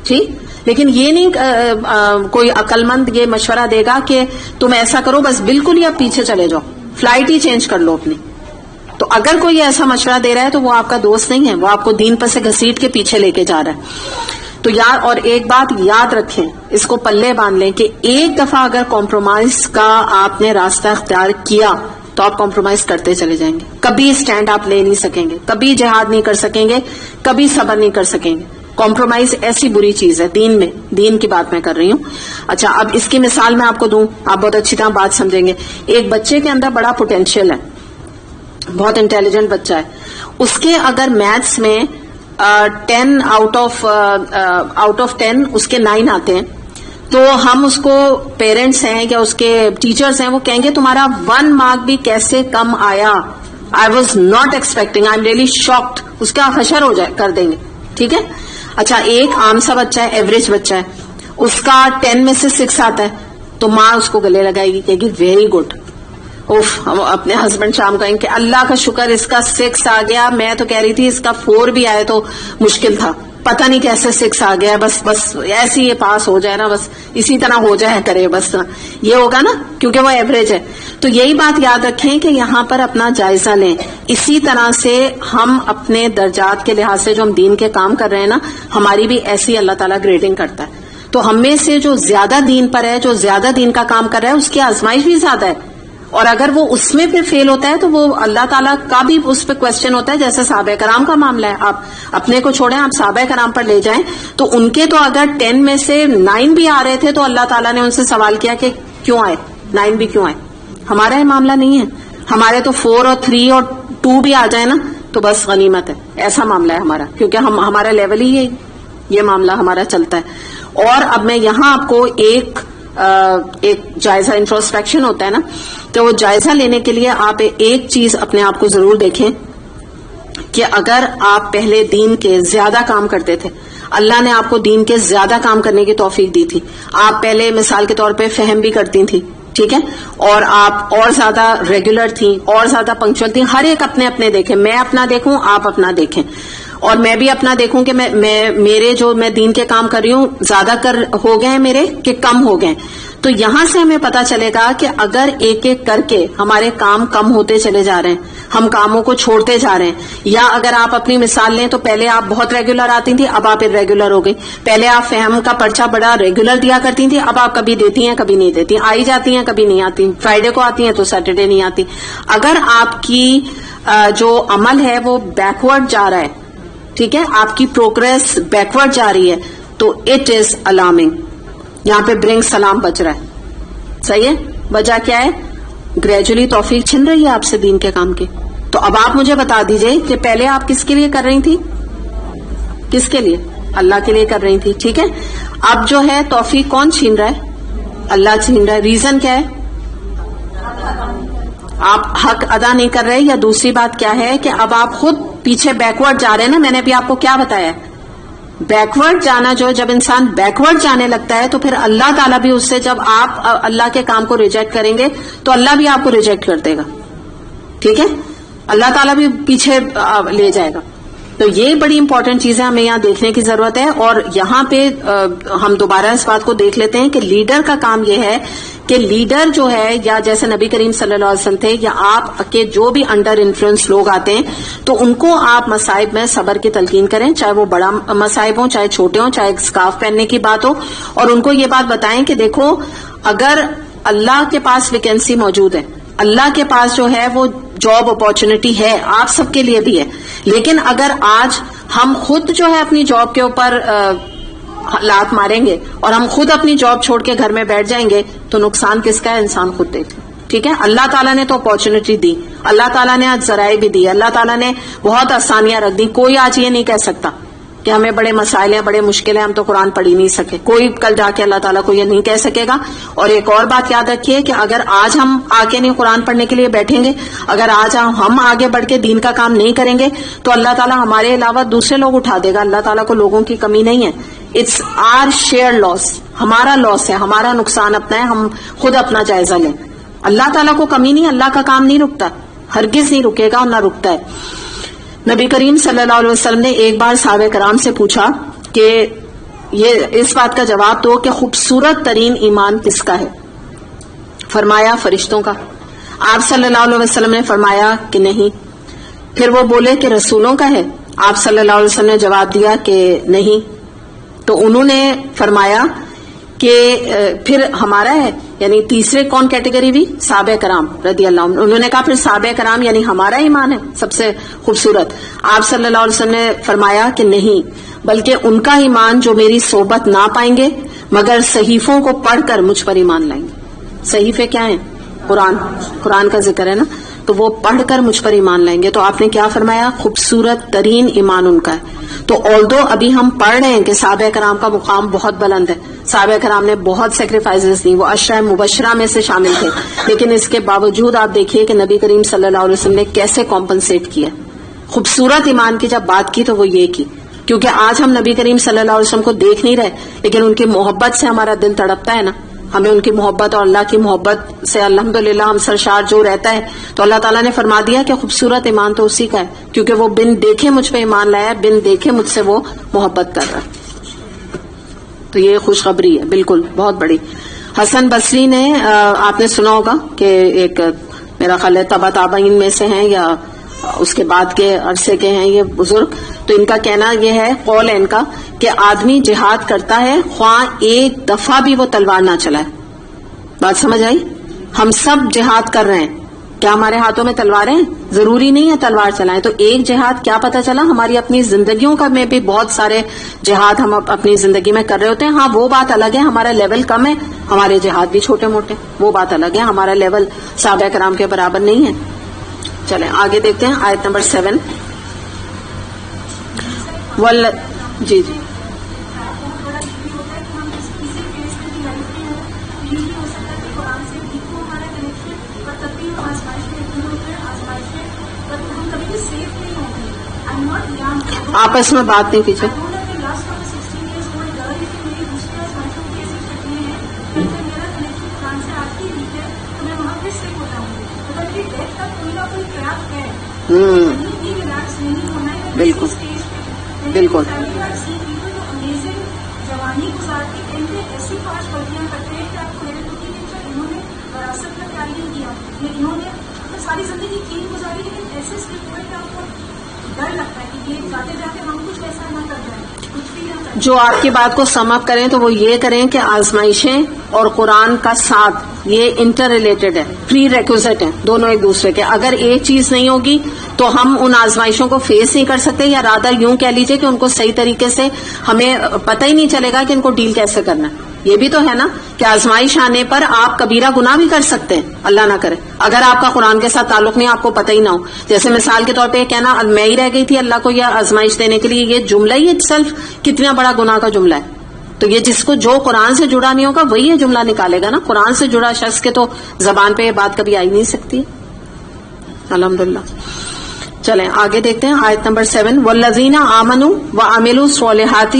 ٹھیک, لیکن یہ نہیں کوئی عقل مند یہ مشورہ دے گا کہ تم ایسا کرو بس بالکل ہی اب پیچھے چلے جاؤ, فلائٹ ہی چینج کر لو اپنی. تو اگر کوئی ایسا مشورہ دے رہا ہے تو وہ آپ کا دوست نہیں ہے, وہ آپ کو دین پر سے گھسیٹ کے پیچھے لے کے جا رہا ہے. تو اور ایک بات یاد رکھیں, اس کو پلے باندھ لیں کہ ایک دفعہ اگر کمپرومائز کا آپ نے راستہ اختیار کیا تو آپ کمپرومائز کرتے چلے جائیں گے. کبھی اسٹینڈ آپ لے نہیں سکیں گے, کبھی جہاد نہیں کر سکیں گے, کبھی صبر نہیں کر سکیں گے. کمپرومائز ایسی بری چیز ہے دین میں, دین کی بات میں کر رہی ہوں. اچھا, اب اس کی مثال میں آپ کو دوں, آپ بہت اچھی طرح بات سمجھیں گے. ایک بچے کے اندر بڑا پوٹینشیل ہے, بہت انٹیلیجنٹ بچہ ہے, اس کے اگر میتھس میں 10 آؤٹ آف 10 اس کے 9 آتے ہیں تو ہم اس کو پیرنٹس ہیں یا اس کے ٹیچرز ہیں وہ کہیں گے تمہارا 1 مارک بھی کیسے کم آیا, I was not expecting, I am really shocked. اس کا حشر ہو جائے کر دیں گے. ٹھیک ہے. اچھا, ایک عام سا بچہ ہے, ایوریج بچہ ہے, اس کا 10 میں سے 6 آتا ہے تو ماں اس کو گلے لگائے گی, کہے گی ویری گڈ. ہم اپنے ہسبینڈ شام کہیں کہ اللہ کا شکر اس کا 6 آ گیا, میں تو کہہ رہی تھی اس کا 4 بھی آئے تو مشکل تھا, پتہ نہیں کیسے 6 آ گیا, بس ایسے یہ پاس ہو جائے نا, بس اسی طرح ہو جائے کرے, بس یہ ہوگا نا کیونکہ وہ ایوریج ہے. تو یہی بات یاد رکھیں کہ یہاں پر اپنا جائزہ لیں. اسی طرح سے ہم اپنے درجات کے لحاظ سے جو ہم دین کے کام کر رہے ہیں نا, ہماری بھی ایسی اللہ تعالیٰ گریڈنگ کرتا ہے. تو ہم میں سے جو زیادہ دین پر ہے, جو زیادہ دین کا کام کر رہا ہے, اس کی آزمائش بھی زیادہ ہے. اور اگر وہ اس میں پھر فیل ہوتا ہے تو وہ اللہ تعالیٰ کا بھی اس پہ کوشچن ہوتا ہے, جیسے صحابہ کرام کا معاملہ ہے. آپ اپنے کو چھوڑیں, آپ صحابہ کرام پر لے جائیں تو ان کے تو اگر 10 میں سے 9 بھی آ رہے تھے تو اللہ تعالیٰ نے ان سے سوال کیا کہ کیوں آئے, 9 بھی کیوں آئے. ہمارا یہ معاملہ نہیں ہے, ہمارے تو 4 اور 3 اور 2 بھی آ جائے نا تو بس غنیمت ہے. ایسا معاملہ ہے ہمارا, کیونکہ ہمارا لیول ہی یہ معاملہ ہمارا چلتا ہے. اور اب میں یہاں آپ کو ایک جائزہ انٹروسپیکشن ہوتا ہے نا, تو وہ جائزہ لینے کے لیے آپ ایک چیز اپنے آپ کو ضرور دیکھیں کہ اگر آپ پہلے دین کے زیادہ کام کرتے تھے, اللہ نے آپ کو دین کے زیادہ کام کرنے کی توفیق دی تھی, آپ پہلے مثال کے طور پہ فہم بھی کرتی تھیں, ٹھیک ہے, اور آپ اور زیادہ ریگولر تھیں, اور زیادہ پنکچوئل تھیں. ہر ایک اپنے اپنے دیکھیں, میں اپنا دیکھوں, آپ اپنا دیکھیں, اور میں بھی اپنا دیکھوں کہ میرے جو میں دین کے کام کر رہی ہوں زیادہ ہو گئے ہیں میرے کہ کم ہو گئے. تو یہاں سے ہمیں پتا چلے گا کہ اگر ایک ایک کر کے ہمارے کام کم ہوتے چلے جا رہے ہیں, ہم کاموں کو چھوڑتے جا رہے ہیں. یا اگر آپ اپنی مثال لیں تو پہلے آپ بہت ریگولر آتی تھی, اب آپ ریگولر ہو گئی. پہلے آپ فہم کا پرچہ بڑا ریگولر دیا کرتی تھی, اب آپ کبھی دیتی ہیں کبھی نہیں دیتی, آئی جاتی ہیں کبھی نہیں آتی, فرائیڈے کو آتی ہیں تو سیٹرڈے نہیں آتی. اگر آپ کی جو عمل ہے وہ بیکورڈ جا رہا ہے, ٹھیک ہے, آپ کی پروگرس بیکورڈ جا رہی ہے, تو اٹ از الارمنگ. یہاں پہ برنگ سلام بچ رہا ہے. صحیح ہے. وجہ کیا ہے؟ گریجولی توفیق چھن رہی ہے آپ سے دین کے کام کی. تو اب آپ مجھے بتا دیجئے کہ پہلے آپ کس کے لیے کر رہی تھی؟ کس کے لیے؟ اللہ کے لیے کر رہی تھی, ٹھیک ہے. اب جو ہے توفیق کون چھین رہا ہے؟ اللہ چھین رہا ہے. ریزن کیا ہے؟ آپ حق ادا نہیں کر رہے, یا دوسری بات کیا ہے کہ اب آپ خود پیچھے بیکورڈ جا رہے ہیں نا. میں نے بھی آپ کو کیا بتایا, بیکورڈ جانا, جو جب انسان بیکورڈ جانے لگتا ہے تو پھر اللہ تعالیٰ بھی اس سے, جب آپ اللہ کے کام کو ریجیکٹ کریں گے تو اللہ بھی آپ کو ریجیکٹ کر دے گا, ٹھیک ہے. اللہ تعالیٰ بھی پیچھے لے جائے گا. تو یہ بڑی امپورٹنٹ چیزیں ہمیں یہاں دیکھنے کی ضرورت ہے. اور یہاں پہ ہم دوبارہ اس بات کو دیکھ لیتے ہیں کہ لیڈر کا کام یہ ہے کہ لیڈر جو ہے, یا جیسے نبی کریم صلی اللہ علیہ وسلم تھے, یا آپ کے جو بھی انڈر انفلوئنس لوگ آتے ہیں, تو ان کو آپ مصائب میں صبر کی تلقین کریں, چاہے وہ بڑا مصائب ہوں, چاہے چھوٹے ہوں, چاہے اسکارف پہننے کی بات ہو, اور ان کو یہ بات بتائیں کہ دیکھو اگر اللہ کے پاس ویکینسی موجود ہے, اللہ کے پاس جو ہے وہ جاب اپارچونٹی ہے, آپ سب کے لیے بھی ہے, لیکن اگر آج ہم خود جو ہے اپنی جاب کے اوپر لات ماریں گے اور ہم خود اپنی جاب چھوڑ کے گھر میں بیٹھ جائیں گے, تو نقصان کس کا ہے؟ انسان خود دیکھ لے, ٹھیک ہے. اللہ تعالیٰ نے تو اپارچونٹی دی, اللہ تعالیٰ نے آج ذرائع بھی دی, اللہ تعالیٰ نے بہت آسانیاں رکھ دی. کوئی آج یہ نہیں کہہ سکتا کہ ہمیں بڑے مسائل ہیں, بڑے مشکل ہیں, ہم تو قرآن پڑھ ہی نہیں سکے. کوئی کل جا کے اللہ تعالیٰ کو یہ نہیں کہہ سکے گا. اور ایک اور بات یاد رکھیے کہ اگر آج ہم آگے نہیں قرآن پڑھنے کے لیے بیٹھیں گے, اگر آج ہم آگے بڑھ کے دین کا کام نہیں کریں گے, تو اللہ تعالیٰ ہمارے علاوہ دوسرے لوگ اٹھا دے گا. اللہ تعالیٰ کو لوگوں کی کمی نہیں ہے. اٹس آر شیئر لاس, ہمارا لاس ہے, ہمارا نقصان اپنا ہے, ہم خود اپنا جائزہ لیں. اللہ تعالیٰ کو کمی نہیں, اللہ کا کام نہیں رکتا, ہرگز نہیں رکے گا اور نہ رکتا ہے. نبی کریم صلی اللہ علیہ وسلم نے ایک بار صحابہ کرام سے پوچھا کہ یہ اس بات کا جواب دو کہ خوبصورت ترین ایمان کس کا ہے؟ فرمایا فرشتوں کا. آپ صلی اللہ علیہ وسلم نے فرمایا کہ نہیں. پھر وہ بولے کہ رسولوں کا ہے. آپ صلی اللہ علیہ وسلم نے جواب دیا کہ نہیں. تو انہوں نے فرمایا کہ پھر ہمارا ہے, یعنی تیسرے کون کیٹیگری بھی؟ صحابہ کرام رضی اللہ عنہ. انہوں نے کہا پھر صحابہ کرام یعنی ہمارا ایمان ہے سب سے خوبصورت. آپ صلی اللہ علیہ وسلم نے فرمایا کہ نہیں, بلکہ ان کا ایمان جو میری صحبت نہ پائیں گے مگر صحیفوں کو پڑھ کر مجھ پر ایمان لائیں گے. صحیفے کیا ہیں؟ قرآن کا ذکر ہے نا, تو وہ پڑھ کر مجھ پر ایمان لائیں گے. تو آپ نے کیا فرمایا؟ خوبصورت ترین ایمان ان کا ہے. تو آلدو ابھی ہم پڑھ رہے ہیں کہ صحابہ کرام کا مقام بہت بلند ہے, صحابہ کرام نے بہت سیکریفائسز دی, وہ عشرہ مبشرہ میں سے شامل تھے, لیکن اس کے باوجود آپ دیکھیے کہ نبی کریم صلی اللہ علیہ وسلم نے کیسے کمپنسیٹ کیا. خوبصورت ایمان کی جب بات کی تو وہ یہ کی, کیونکہ آج ہم نبی کریم صلی اللہ علیہ وسلم کو دیکھ نہیں رہے, لیکن ان کی محبت سے ہمارا دل تڑپتا ہے نا. ہمیں ان کی محبت اور اللہ کی محبت سے الحمدللہ ہم سرشار جو رہتا ہے. تو اللہ تعالیٰ نے فرما دیا کہ خوبصورت ایمان تو اسی کا ہے, کیونکہ وہ بن دیکھے مجھ پہ ایمان لایا, بن دیکھے مجھ سے وہ محبت کر رہا ہے. تو یہ خوشخبری ہے بالکل بہت بڑی. حسن بصری نے, آپ نے سنا ہوگا کہ ایک میرا خیال ہے تبع تابعین میں سے ہیں یا اس کے بعد کے عرصے کے ہیں یہ بزرگ. تو ان کا کہنا یہ ہے, قول ہے ان کا, کہ آدمی جہاد کرتا ہے خواہ ایک دفعہ بھی وہ تلوار نہ چلائے. بات سمجھ آئی؟ ہم سب جہاد کر رہے ہیں, کیا ہمارے ہاتھوں میں تلواریں ہیں؟ ضروری نہیں ہے تلوار چلائیں. تو ایک جہاد کیا پتہ چلا, ہماری اپنی زندگیوں کا میں بھی بہت سارے جہاد ہم اپنی زندگی میں کر رہے ہوتے ہیں. ہاں وہ بات الگ ہے, ہمارا لیول کم ہے, ہمارے جہاد بھی چھوٹے موٹے, وہ بات الگ ہے. ہمارا لیول صحابہ کرام کے برابر نہیں ہے. چلیں آگے دیکھتے ہیں آیت نمبر 7. جی جی آپس میں بات نہیں کیجیے. بالکل بالکل جوانی گزارتی ایسی پانچ غلطیاں کرتے ہیں کہ آپ کو انہوں نے وراثت کا خیال نہیں کیا, انہوں نے ساری زندگی کی گزاری لیکن ایسے اسٹیپ ہوئے کہ آپ کو ڈر لگتا ہے کہ یہ جاتے جاتے ہم کچھ ایسا نہ کر جائیں، کچھ بھی نہ کریں. جو آپ کی بات کو سم اپ کریں تو وہ یہ کریں کہ آزمائشیں اور قرآن کا ساتھ یہ انٹر ریلیٹڈ ہے، پری ریکوزٹ ہیں دونوں ایک دوسرے کے. اگر ایک چیز نہیں ہوگی تو ہم ان آزمائشوں کو فیس نہیں کر سکتے، یا رادر یوں کہہ لیجئے کہ ان کو صحیح طریقے سے ہمیں پتہ ہی نہیں چلے گا کہ ان کو ڈیل کیسے کرنا ہے. یہ بھی تو ہے نا کہ آزمائش آنے پر آپ کبیرہ گناہ بھی کر سکتے ہیں، اللہ نہ کرے، اگر آپ کا قرآن کے ساتھ تعلق نہیں، آپ کو پتہ ہی نہ ہو. جیسے مثال کے طور پہ یہ کہنا میں ہی رہ گئی تھی اللہ کو یہ آزمائش دینے کے لیے، یہ جملہ ہی سیلف کتنا بڑا گناہ کا جملہ ہے. تو یہ جس کو جو قرآن سے جڑا نہیں ہوگا وہی یہ جملہ نکالے گا نا. قرآن سے جڑا شخص کے تو زبان پہ یہ بات کبھی آئی نہیں سکتی. الحمدللہ. چلیں آگے دیکھتے ہیں آیت نمبر 7. والذین آمنوا وعملوا الصالحات